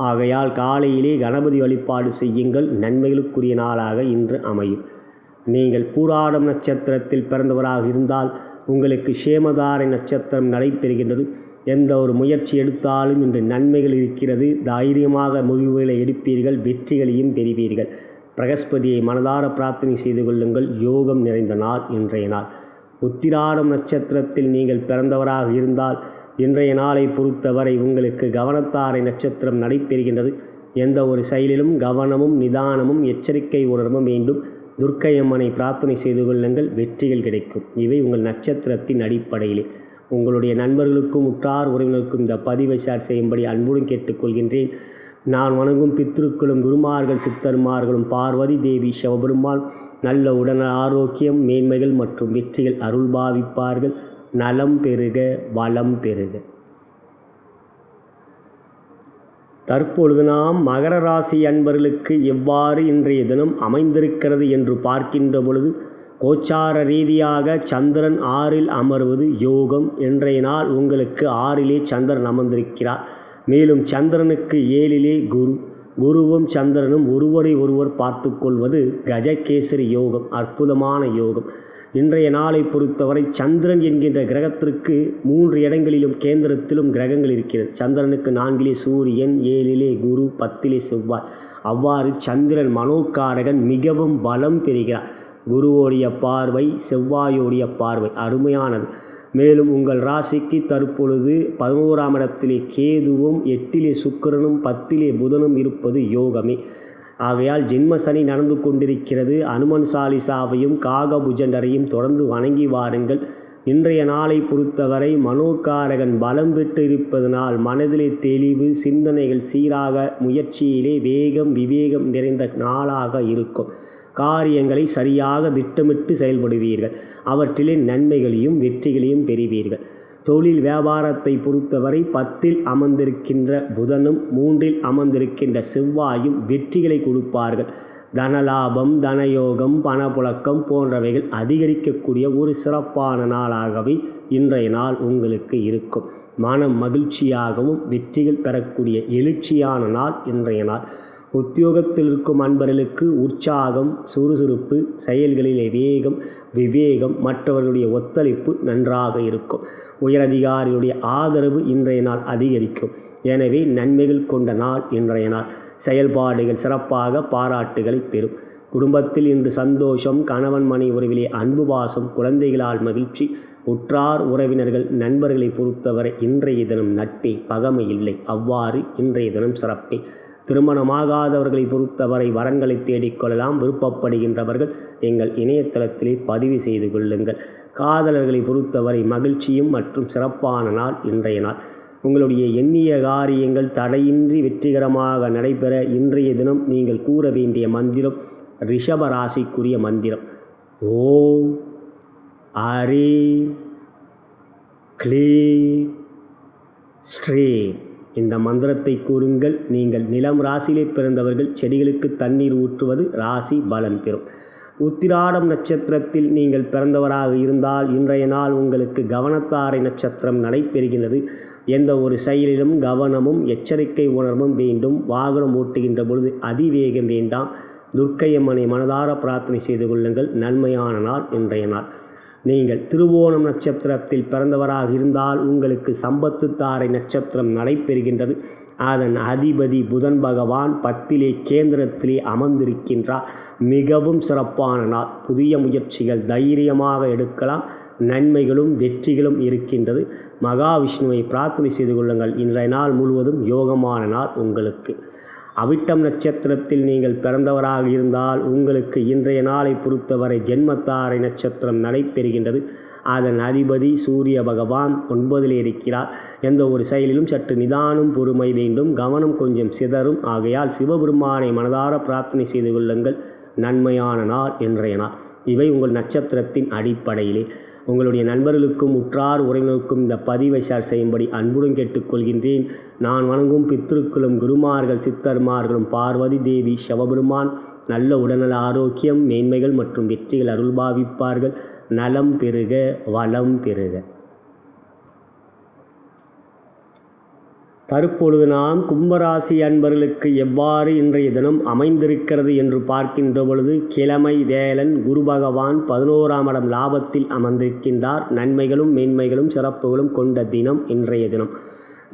Speaker 2: ஆகையால் காலையிலே கணபதி வழிபாடு செய்யுங்கள். நன்மைகளுக்குரிய நாளாக இன்று அமையும். நீங்கள் பூராடம் நட்சத்திரத்தில் பிறந்தவராக இருந்தால் உங்களுக்கு சேமதாரை நட்சத்திரம் நடைபெறுகின்றது. எந்த ஒரு முயற்சி எடுத்தாலும் இன்று நன்மைகள் இருக்கிறது. தைரியமாக முடிவுகளை எடுப்பீர்கள், வெற்றிகளையும் பெறுவீர்கள். பிரகஸ்பதியை மனதார பிரார்த்தனை செய்து கொள்ளுங்கள். யோகம் நிறைந்த நாள் இன்றைய நாள். உத்திராடம் நட்சத்திரத்தில் நீங்கள் பிறந்தவராக இருந்தால் இன்றைய நாளை பொறுத்தவரை உங்களுக்கு கவனத்தாரை நட்சத்திரம் நடைபெறுகின்றது. எந்த ஒரு செயலிலும் கவனமும் நிதானமும் எச்சரிக்கை உணர்வும் வேண்டும். துர்க்கையம்மனை பிரார்த்தனை செய்து கொள்ளுங்கள். வெற்றிகள் கிடைக்கும். இவை உங்கள் நட்சத்திரத்தின் அடிப்படையிலே. உங்களுடைய நண்பர்களுக்கும் உற்றார் உறவினருக்கும் இந்த பதிவை ஷேர் செய்யும்படி அன்புடன் கேட்டுக்கொள்கின்றேன். நான் வணங்கும் பித்ருக்களும் குருமார்கள் சித்தர்மார்களும் பார்வதி தேவி சிவபெருமான் நல்ல உடல் ஆரோக்கியம், மேன்மைகள் மற்றும் வெற்றிகள் அருள் பாவிப்பார்கள். நலம் பெருக, வளம் பெருக. தற்பொழுது நாம் மகர ராசி அன்பர்களுக்கு எவ்வாறு இன்றைய தினம் அமைந்திருக்கிறது என்று பார்க்கின்ற பொழுது கோச்சார ரீதியாக சந்திரன் 6ல் அமர்வது யோகம். இன்றைய நாள் உங்களுக்கு 6லே சந்திரன் அமர்ந்திருக்கிறார். மேலும் சந்திரனுக்கு 7லே குருவும் சந்திரனும் ஒருவரை ஒருவர் பார்த்து கொள்வது கஜகேசரி யோகம், அற்புதமான யோகம். இன்றைய நாளை பொறுத்தவரை சந்திரன் என்கின்ற கிரகத்திற்கு 3 இடங்களிலும் கேந்திரத்திலும் கிரகங்கள் இருக்கிறது. சந்திரனுக்கு 4லே சூரியன், 7லே குரு, 10லே செவ்வாய். அவ்வாறு சந்திரன் மனோகாரகன் மிகவும் பலம் பெறுகிறார். குருவோடைய பார்வை, செவ்வாயோடைய பார்வை அருமையானது. மேலும் உங்கள் ராசிக்கு தற்பொழுது 11ஆம் இடத்திலே கேதுவும், 8லே சுக்கிரனும், 10லே புதனும் இருப்பது யோகமே. ஆகையால் ஜென்ம சனி நடந்து கொண்டிருக்கிறது. அனுமன் சாலிசாவையும் காகபுஜண்டரையும் தொடர்ந்து வணங்கி வாருங்கள். இன்றைய நாளை பொறுத்தவரை மனோகாரகன் பலம் பெற்று இருப்பதனால் மனதிலே தெளிவு, சிந்தனைகள் சீராக, முயற்சியிலே வேகம், விவேகம் நிறைந்த நாளாக இருக்கும். காரியங்களை சரியாக திட்டமிட்டு செயல்படுவீர்கள். அவற்றிலே நன்மைகளையும் வெற்றிகளையும் பெறுவீர்கள். தொழில் வியாபாரத்தை பொறுத்தவரை 10ல் அமர்ந்திருக்கின்ற புதனும் 3ல் அமர்ந்திருக்கின்ற செவ்வாயும் வெற்றிகளை கொடுப்பார்கள். தனலாபம், தனயோகம், பணப்புழக்கம் போன்றவைகள் அதிகரிக்கக்கூடிய ஒரு சிறப்பான நாளாகவே இன்றைய நாள் உங்களுக்கு இருக்கும். மனம் மகிழ்ச்சியாகவும் வெற்றிகள் பெறக்கூடிய எழுச்சியான நாள் இன்றைய நாள். உத்தியோகத்தில் இருக்கும் அன்பர்களுக்கு உற்சாகம், சுறுசுறுப்பு, செயல்களிலே வேகம், விவேகம், மற்றவர்களுடைய ஒத்துழைப்பு நன்றாக இருக்கும். உயரதிகாரிகளுடைய ஆதரவு இன்றைய நாள் அதிகரிக்கும். எனவே நன்மைகள் கொண்ட நாள் இன்றைய நாள். செயல்பாடுகள் சிறப்பாக பாராட்டுகளை பெறும். குடும்பத்தில் இன்று சந்தோஷம், கணவன் மனைவி உறவிலே அன்பு பாசம், குழந்தைகளால் மகிழ்ச்சி, உற்றார் உறவினர்கள் நண்பர்களை பொறுத்தவரை இன்றைய தினம் நட்பே, பகமை இல்லை. அவ்வாறு இன்றைய தினம் சிறப்பே. திருமணமாகாதவர்களை பொறுத்தவரை வரன்களை தேடிக்கொள்ளலாம். விருப்பப்படுகின்றவர்கள் எங்கள் இணையதளத்திலே பதிவு செய்து கொள்ளுங்கள். காதலர்களை பொறுத்தவரை மகிழ்ச்சியும் மற்றும் சிறப்பான நாள் இன்றைய நாள். உங்களுடைய எண்ணிய காரியங்கள் தடையின்றி வெற்றிகரமாக நடைபெற இன்றைய தினம் நீங்கள் கூற வேண்டிய மந்திரம் ரிஷப ராசிக்குரிய மந்திரம். ஓம் ஹ்ரீம் க்ளீம் ஸ்ரீம். இந்த மந்திரத்தை கூறுங்கள். நீங்கள் நிலம் ராசியிலே பிறந்தவர்கள் செடிகளுக்கு தண்ணீர் ஊற்றுவது ராசி பலம் பெறும். உத்திராடம் நட்சத்திரத்தில் நீங்கள் பிறந்தவராக இருந்தால் இன்றைய நாள் உங்களுக்கு கவனத்தாரை நட்சத்திரம் நடைபெறுகிறது. எந்த ஒரு செயலிலும் கவனமும் எச்சரிக்கை உணர்வும் வேண்டும். வாகனம் ஓட்டுகின்ற பொழுது அதிவேகம் வேண்டாம். துர்க்கையம்மனை மனதார பிரார்த்தனை செய்து கொள்ளுங்கள். நன்மையான நாள் இன்றைய நாள். நீங்கள் திருவோணம் நட்சத்திரத்தில் பிறந்தவராக இருந்தால் உங்களுக்கு சம்பத்து தாரை நட்சத்திரம் நடைபெறுகின்றது. அதன் அதிபதி புதன் பகவான் 10லே கேந்திரத்திலே அமர்ந்திருக்கின்றார். மிகவும் சிறப்பான நாள். புதிய முயற்சிகள் தைரியமாக எடுக்கலாம். நன்மைகளும் வெற்றிகளும் இருக்கின்றது. மகாவிஷ்ணுவை பிரார்த்தனை செய்து கொள்ளுங்கள். இன்றைய நாள் முழுவதும் யோகமான நாள் உங்களுக்கு. அவிட்டம் நட்சத்திரத்தில் நீங்கள் பிறந்தவராக இருந்தால் உங்களுக்கு இன்றைய நாளை பொறுத்தவரை ஜென்மத்தாரை நட்சத்திரம் நடைபெறுகின்றது. அதன் அதிபதி சூரிய பகவான் 9லே இருக்கிறார். எந்த ஒரு செயலிலும் சற்று நிதானம் பொறுமை வேண்டும். கவனம் கொஞ்சம் சிதறும். ஆகையால் சிவபெருமானை மனதார பிரார்த்தனை செய்து கொள்ளுங்கள். நன்மையான நாள் இன்றைய நாள். இவை உங்கள் நட்சத்திரத்தின் அடிப்படையிலே. உங்களுடைய நண்பர்களுக்கும் உற்றார் உறவினருக்கும் இந்த பதிவை ஷேர் செய்யும்படி அன்புடன் கேட்டுக்கொள்கின்றேன். நான் வணங்கும் பித்ருக்களும் குருமார்கள் சித்தர்மார்களும் பார்வதி தேவி சிவபெருமான் நல்ல உடல்நல ஆரோக்கியம் மேன்மைகள் மற்றும் வெற்றிகள் அருள்பாவிப்பார்கள். நலம் பெறுக வளம் பெறுக. தற்பொழுது நாம் கும்பராசி அன்பர்களுக்கு எவ்வாறு இன்றைய தினம் அமைந்திருக்கிறது என்று பார்க்கின்ற பொழுது கிழமை வேலன் குரு பகவான் 11ஆம் இடம் லாபத்தில் அமர்ந்திருக்கின்றார். நன்மைகளும் மேன்மைகளும் சிறப்புகளும் கொண்ட தினம் இன்றைய தினம்.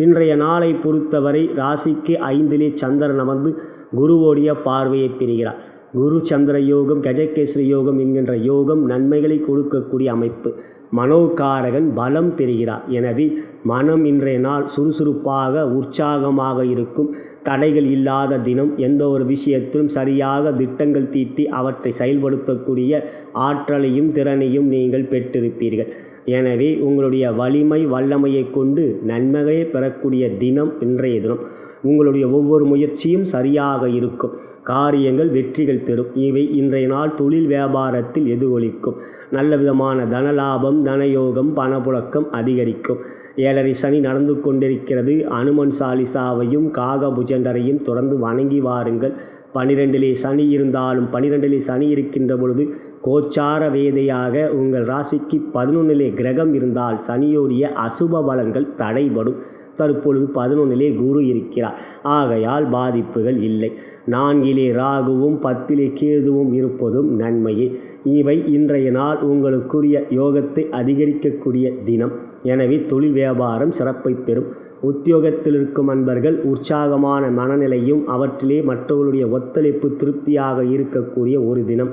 Speaker 2: இன்றைய நாளை பொறுத்தவரை ராசிக்கு 5லே சந்திரன் அமர்ந்து குருவோடைய பார்வையை பெறுகிறார். குரு சந்திர யோகம் கஜகேசரி யோகம் என்கின்ற யோகம் நன்மைகளை கொடுக்கக்கூடிய அமைப்பு. மனோகாரகன் பலம் பெறுகிறார். எனவே மனம் இன்றைய நாள் சுறுசுறுப்பாக உற்சாகமாக இருக்கும். தடைகள் இல்லாத தினம். எந்த ஒரு விஷயத்திலும் சரியாக திட்டங்கள் தீட்டி அவற்றை செயல்படுத்தக்கூடிய ஆற்றலையும் திறனையும் நீங்கள் பெற்றிருப்பீர்கள். எனவே உங்களுடைய வலிமை வல்லமையை கொண்டு நன்மையை பெறக்கூடிய தினம் இன்றைய தினம். உங்களுடைய ஒவ்வொரு முயற்சியும் சரியாக இருக்கும். காரியங்கள் வெற்றிகள் பெறும். இவை இன்றைய நாள் தொழில் வியாபாரத்தில் எதிரொலிக்கும். நல்ல விதமான தனலாபம் தனயோகம் பணப்புழக்கம் அதிகரிக்கும். 7.5 சனி நடந்து கொண்டிருக்கிறது. அனுமன் சாலிசாவையும் காகபுஜண்டரையும் தொடர்ந்து வணங்கி வாருங்கள். 12லே சனி இருந்தாலும் 12லே சனி இருக்கின்ற பொழுது கோச்சார வேதையாக உங்கள் ராசிக்கு 11லே கிரகம் இருந்தால் சனியோடைய அசுப பலங்கள் தடைபடும். தற்பொழுது 11லே குரு இருக்கிறார். ஆகையால் பாதிப்புகள் இல்லை. 4லே ராகுவும் 10லே கேதுவும் இருப்பதும் நன்மையே. இவை இன்றைய நாள் உங்களுக்குரிய யோகத்தை அதிகரிக்கக்கூடிய தினம். எனவே தொழில் வியாபாரம் சிறப்பை பெறும். உத்தியோகத்தில் இருக்கும் அன்பர்கள் உற்சாகமான மனநிலையும் அவற்றிலே மற்றவர்களுடைய ஒத்துழைப்பு திருப்தியாக இருக்கக்கூடிய ஒரு தினம்.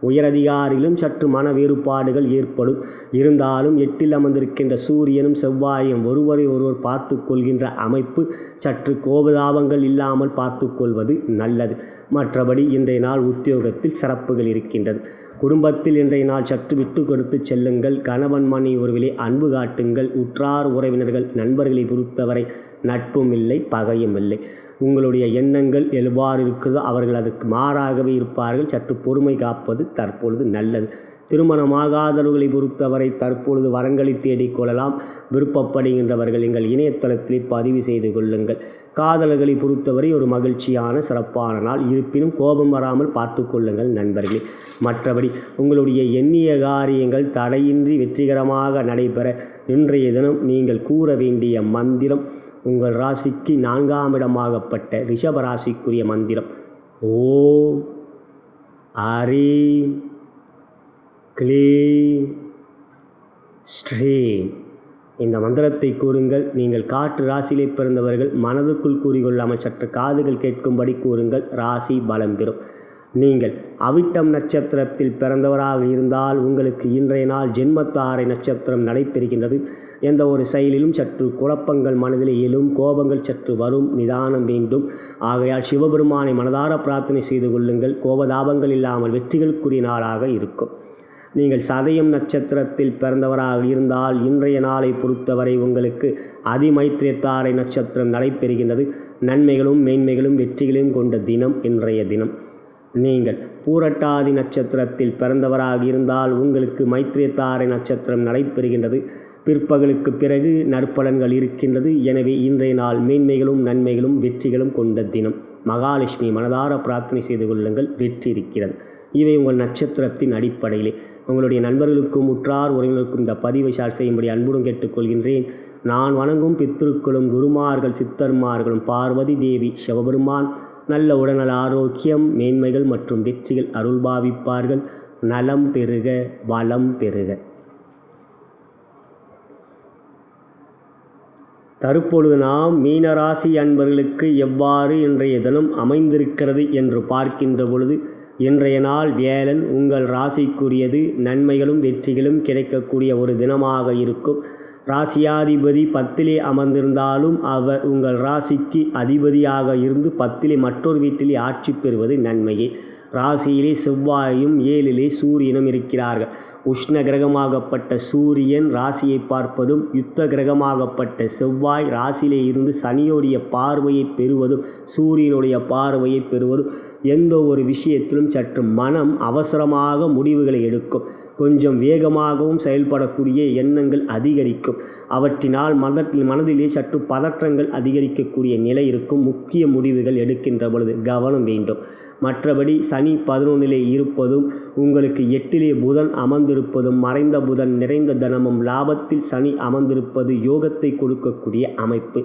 Speaker 2: உயரதிகாரிலும் சற்று மன வேறுபாடுகள் ஏற்படும். இருந்தாலும் 8ல் அமர்ந்திருக்கின்ற சூரியனும் செவ்வாயும் ஒருவரை ஒருவர் பார்த்து கொள்கின்ற அமைப்பு. சற்று கோபதாபங்கள் இல்லாமல் பார்த்து கொள்வது நல்லது. மற்றபடி இன்றைய நாள் உத்தியோகத்தில் சிறப்புகள் இருக்கின்றது. குடும்பத்தில் இன்றைய நாள் சற்று விட்டு கொடுத்து செல்லுங்கள். கணவன் மனைவி உறவிலே அன்பு காட்டுங்கள். உற்றார் உறவினர்கள் நண்பர்களை பொறுத்தவரை நட்பும் இல்லை பகையும் இல்லை. உங்களுடைய எண்ணங்கள் எவ்வாறு இருக்குதோ அவர்கள் அதுக்கு மாறாகவே இருப்பார்கள். சற்று பொறுமை காப்பது தற்பொழுது நல்லது. திருமணமாகாதவர்களை பொறுத்தவரை தற்பொழுது வரங்களை தேடிக்கொள்ளலாம். விருப்பப்படுகின்றவர்கள் எங்கள் இணையதளத்திலே பதிவு செய்து கொள்ளுங்கள். காதலர்களை பொறுத்தவரை ஒரு மகிழ்ச்சியான சிறப்பான நாள். இருப்பினும் கோபம் வராமல் பார்த்து கொள்ளுங்கள் நண்பர்களே. மற்றபடி உங்களுடைய எண்ணிய காரியங்கள் தடையின்றி வெற்றிகரமாக நடைபெற இன்றைய தினம் நீங்கள் கூற வேண்டிய மந்திரம் உங்கள் ராசிக்கு 4ஆம் இடமாகப்பட்ட ரிஷப ராசிக்குரிய மந்திரம். ஓம் ஹ்ரீம் க்ளீம் ஸ்ரீம். இந்த மந்திரத்தை கூறுங்கள். நீங்கள் காற்று ராசியிலே பிறந்தவர்கள் மனதுக்குள் கூறிக்கொள்ளாமல் சற்று காதுகள் கேட்கும்படி கூறுங்கள். ராசி பலம் பெறும். நீங்கள் அவிட்டம் நட்சத்திரத்தில் பிறந்தவராக இருந்தால் உங்களுக்கு இன்றைய நாள் ஜென்மத்தாரை நட்சத்திரம் நடைபெறுகின்றது. எந்த ஒரு செயலிலும் சற்று குழப்பங்கள் மனதில் எழும், கோபங்கள் சற்று வரும், நிதானம் வேண்டும். ஆகையால் சிவபெருமானை மனதார பிரார்த்தனை செய்து கொள்ளுங்கள். கோபதாபங்கள் இல்லாமல் வெற்றிகளுக்குரிய நாளாக இருக்கும். நீங்கள் சதயம் நட்சத்திரத்தில் பிறந்தவராக இருந்தால் இன்றைய நாளை பொறுத்தவரை உங்களுக்கு அதிமைத்திரத்தாரை நட்சத்திரம் நடைபெறுகின்றது. நன்மைகளும் மேன்மைகளும் வெற்றிகளையும் கொண்ட தினம் இன்றைய தினம். நீங்கள் பூரட்டாதி நட்சத்திரத்தில் பிறந்தவராக இருந்தால் உங்களுக்கு மைத்திரத்தாரை நட்சத்திரம் நடைபெறுகின்றது. பிற்பகலுக்கு பிறகு நற்பலன்கள் இருக்கின்றது. எனவே இன்றைய நாள் மேன்மைகளும் நன்மைகளும் வெற்றிகளும் கொண்ட தினம். மகாலட்சுமி மனதார பிரார்த்தனை செய்து கொள்ளுங்கள், வெற்றி இருக்கிறது. இவை உங்கள் நட்சத்திரத்தின் அடிப்படையிலே. உங்களுடைய நண்பர்களுக்கும் உற்றார் உறவினருக்கும் இந்த பதிவை ஷேர் செய்யும்படி அன்புடன் கேட்டுக்கொள்கின்றேன். நான் வணங்கும் பித்ருக்களும் குருமார்கள் சித்தர்மார்களும் பார்வதி தேவி சிவபெருமான் நல்ல உடல்நல ஆரோக்கியம் மேன்மைகள் மற்றும் வெற்றிகள் அருள்பாவிப்பார்கள். நலம் பெறுக, வளம் பெறுக. தற்பொழுது நாம் மீனராசி அன்பர்களுக்கு எவ்வாறு இன்றைய தினம் அமைந்திருக்கிறது என்று பார்க்கின்ற பொழுது, இன்றைய நாள் வியாழன் உங்கள் ராசிக்குரியது. நன்மைகளும் வெற்றிகளும் கிடைக்கக்கூடிய ஒரு தினமாக இருக்கும். ராசியாதிபதி 10லே அமர்ந்திருந்தாலும் அவர் உங்கள் ராசிக்கு அதிபதியாக இருந்து 10லே மற்றொரு வீட்டிலே ஆட்சி பெறுவது நன்மையே. ராசியிலே செவ்வாயும் 7லே சூரியனும் இருக்கிறார்கள். உஷ்ண கிரகமாகப்பட்ட சூரியன் ராசியை பார்ப்பதும், யுத்த கிரகமாகப்பட்ட செவ்வாய் ராசியிலே இருந்து சனியோடைய பார்வையை பெறுவதும், சூரியனுடைய பார்வையை பெறுவதும் எந்த ஒரு விஷயத்திலும் சற்று மனம் அவசரமாக முடிவுகளை எடுக்கும். கொஞ்சம் வேகமாகவும் செயல்படக்கூடிய எண்ணங்கள் அதிகரிக்கும். அவற்றினால் மனதிலே சற்று பதற்றங்கள் அதிகரிக்கக்கூடிய நிலை இருக்கும். முக்கிய முடிவுகள் எடுக்கின்ற பொழுது கவனம் வேண்டும். மற்றபடி சனி 11லே இருப்பதும், உங்களுக்கு 8லே புதன் அமர்ந்திருப்பதும், மறைந்த புதன் நிறைந்த தனமும், லாபத்தில் சனி அமர்ந்திருப்பது யோகத்தை கொடுக்கக்கூடிய அமைப்பு.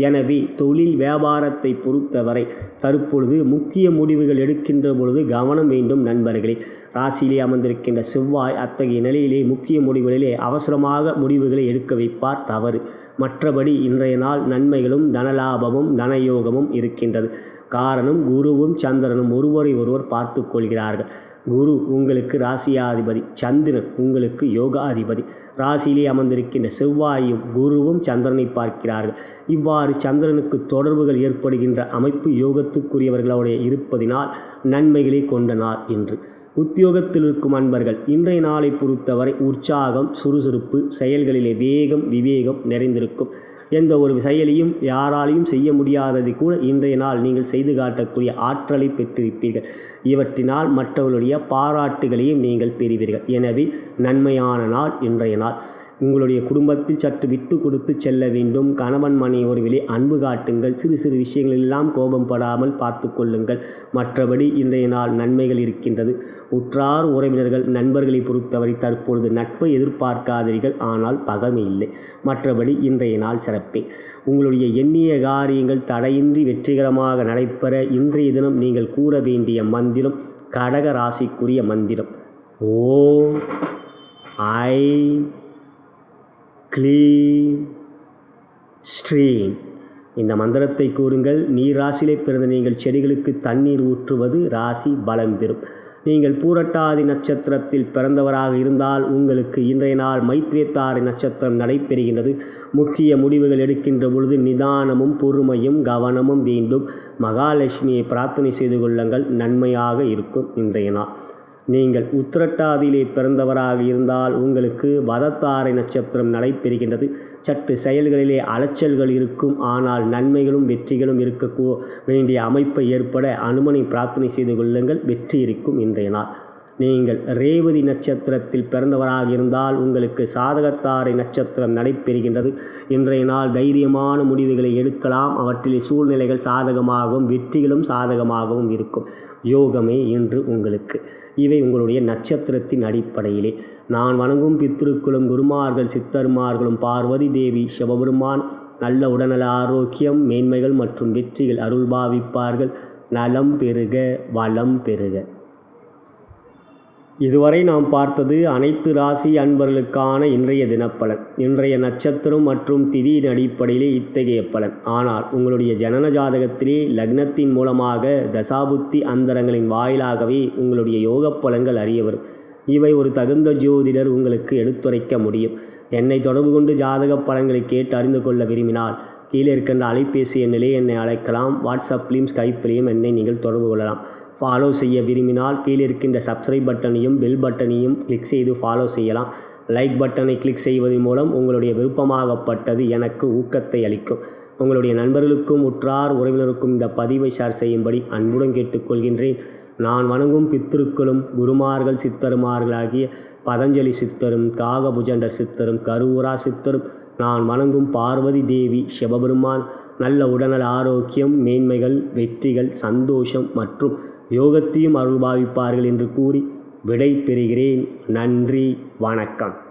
Speaker 2: எனவே தொழில் வியாபாரத்தை பொறுத்தவரை தற்பொழுது முக்கிய முடிவுகள் எடுக்கின்ற பொழுது கவனம் வேண்டும் நண்பர்களே. ராசியிலே அமர்ந்திருக்கின்ற செவ்வாய் அத்தகைய நிலையிலே முக்கிய முடிவுகளிலே அவசரமாக முடிவுகளை எடுக்க வைப்பார், தவறு. மற்றபடி இன்றைய நாள் நன்மைகளும் தனலாபமும் தனயோகமும் இருக்கின்றது. காரணம், குருவும் சந்திரனும் ஒருவரை ஒருவர் பார்த்து கொள்கிறார்கள். குரு உங்களுக்கு ராசியாதிபதி, சந்திரன் உங்களுக்கு யோகாதிபதி. ராசியிலே அமர்ந்திருக்கின்ற செவ்வாயும் குருவும் சந்திரனை பார்க்கிறார்கள். இவ்வாறு சந்திரனுக்கு தொடர்புகள் ஏற்படுகின்ற அமைப்பு யோகத்துக்குரியவர்களுடைய இருப்பதினால் நன்மைகளை கொண்ட நாள் என்று. உத்தியோகத்தில் இருக்கும் அன்பர்கள் இன்றைய நாளை பொறுத்தவரை உற்சாகம், சுறுசுறுப்பு, செயல்களிலே வேகம், விவேகம் நிறைந்திருக்கும். எந்த ஒரு செயலையும் யாராலையும் செய்ய முடியாததை கூட இன்றைய நாள் நீங்கள் செய்து காட்டக்கூடிய ஆற்றலை பெற்றிருப்பீர்கள். இவற்றினால் மற்றவர்களுடைய பாராட்டுகளையும் நீங்கள் பெறுவீர்கள். எனவே நன்மையான நாள் இன்றைய நாள். உங்களுடைய குடும்பத்தில் சற்று விட்டு கொடுத்து செல்ல வேண்டும். கணவன் மனைவியிலே அன்பு காட்டுங்கள். சிறு சிறு விஷயங்களெல்லாம் கோபம் படாமல் பார்த்து கொள்ளுங்கள். மற்றபடி இன்றைய நாள் நன்மைகள் இருக்கின்றது. உற்றார் உறவினர்கள் நண்பர்களை பொறுத்தவரை தற்பொழுது நட்பை எதிர்பார்க்காதீர்கள், ஆனால் பகைமை இல்லை. மற்றபடி இன்றைய நாள் சிறப்பே. உங்களுடைய எண்ணிய காரியங்கள் தடையின்றி வெற்றிகரமாக நடைபெற இன்றைய தினம் நீங்கள் கூற வேண்டிய மந்திரம் கடக ராசிக்குரிய மந்திரம். ஓம் ஐ க்ளீம் ஸ்ரீம். இந்த மந்திரத்தை கூறுங்கள். நீர் ராசியிலே பிறந்த நீங்கள் செடிகளுக்கு தண்ணீர் ஊற்றுவது ராசி பலம் பெறும். நீங்கள் பூரட்டாதி நட்சத்திரத்தில் பிறந்தவராக இருந்தால் உங்களுக்கு இன்றைய நாள் மைத்திரத்தாரை நட்சத்திரம் நடைபெறுகின்றது. முக்கிய முடிவுகள் எடுக்கின்ற பொழுது நிதானமும் பொறுமையும் கவனமும் வேண்டும். மகாலட்சுமியை பிரார்த்தனை செய்து கொள்ளுங்கள், நன்மையாக இருக்கும் இன்றைய நாள். நீங்கள் உத்திரட்டாதியிலே பிறந்தவராக இருந்தால் உங்களுக்கு வதத்தாரை நட்சத்திரம் நடைபெறுகின்றது. சற்று செயல்களிலே அலைச்சல்கள் இருக்கும், ஆனால் நன்மைகளும் வெற்றிகளும் இருக்க வேண்டிய அமைப்பை ஏற்பட அனுமனை பிரார்த்தனை செய்து கொள்ளுங்கள், வெற்றி இருக்கும் இன்றைய நாள். நீங்கள் ரேவதி நட்சத்திரத்தில் பிறந்தவராக இருந்தால் உங்களுக்கு சாதகத்தாரை நட்சத்திரம் நடைபெறுகின்றது. இன்றைய நாள் தைரியமான முடிவுகளை எடுக்கலாம். அவற்றிலே சூழ்நிலைகள் சாதகமாகவும் வெற்றிகளும் சாதகமாகவும் இருக்கும். யோகமே இன்று உங்களுக்கு. இவை உங்களுடைய நட்சத்திரத்தின் அடிப்படையிலே. நான் வணங்கும் பித்ருக்களும் குருமார்கள் சித்தர்மார்களும் பார்வதி தேவி சிவபெருமான் நல்ல உடல்நல ஆரோக்கியம் மேன்மைகள் மற்றும் வெற்றிகள் அருள்பாவிப்பார்கள். நலம் பெறுக, வளம் பெறுக. இதுவரை நாம் பார்த்தது அனைத்து ராசி அன்பர்களுக்கான இன்றைய தினப்பலன். இன்றைய நட்சத்திரம் மற்றும் திதியின் அடிப்படையிலே இத்தகைய பலன். ஆனால் உங்களுடைய ஜனன ஜாதகத்திலே லக்னத்தின் மூலமாக தசாபுத்தி அந்தரங்களின் வாயிலாகவே உங்களுடைய யோக பலன்கள் அறிய வரும். இவை ஒரு தகுந்த ஜோதிடர் உங்களுக்கு எடுத்துரைக்க முடியும். என்னை தொடர்பு கொண்டு ஜாதக பலன்களை கேட்டு அறிந்து கொள்ள விரும்பினால் கீழே இருக்கின்ற அலைபேசி எண்ணிலே என்னை அழைக்கலாம். வாட்ஸ்அப்லேயும் ஸ்கைப்லேயும் என்னை நீங்கள் தொடர்பு கொள்ளலாம். ஃபாலோ செய்ய விரும்பினால் கீழே இருக்கின்ற சப்ஸ்கிரைப் பட்டனையும் பெல் பட்டனையும் கிளிக் செய்து ஃபாலோ செய்யலாம். லைக் பட்டனை கிளிக் செய்வதன் மூலம் உங்களுடைய விருப்பமாகப்பட்டது எனக்கு ஊக்கத்தை அளிக்கும். உங்களுடைய நண்பர்களுக்கும் உற்றார் உறவினருக்கும் இந்த பதிவை ஷேர் செய்யும்படி அன்புடன் கேட்டுக்கொள்கின்றேன். நான் வணங்கும் பித்திருக்களும் குருமார்கள் சித்தருமார்களாகிய பதஞ்சலி சித்தரும் காகபுஜண்டர் சித்தரும் கருவூரா சித்தரும் நான் வணங்கும் பார்வதி தேவி சிவபெருமான் நல்ல உடல்நல ஆரோக்கியம் மேன்மைகள் வெற்றிகள் சந்தோஷம் மற்றும் யோகத்தையும் அருள்பாவிப்பார்கள் என்று கூறி விடை பெறுகிறேன். நன்றி, வணக்கம்.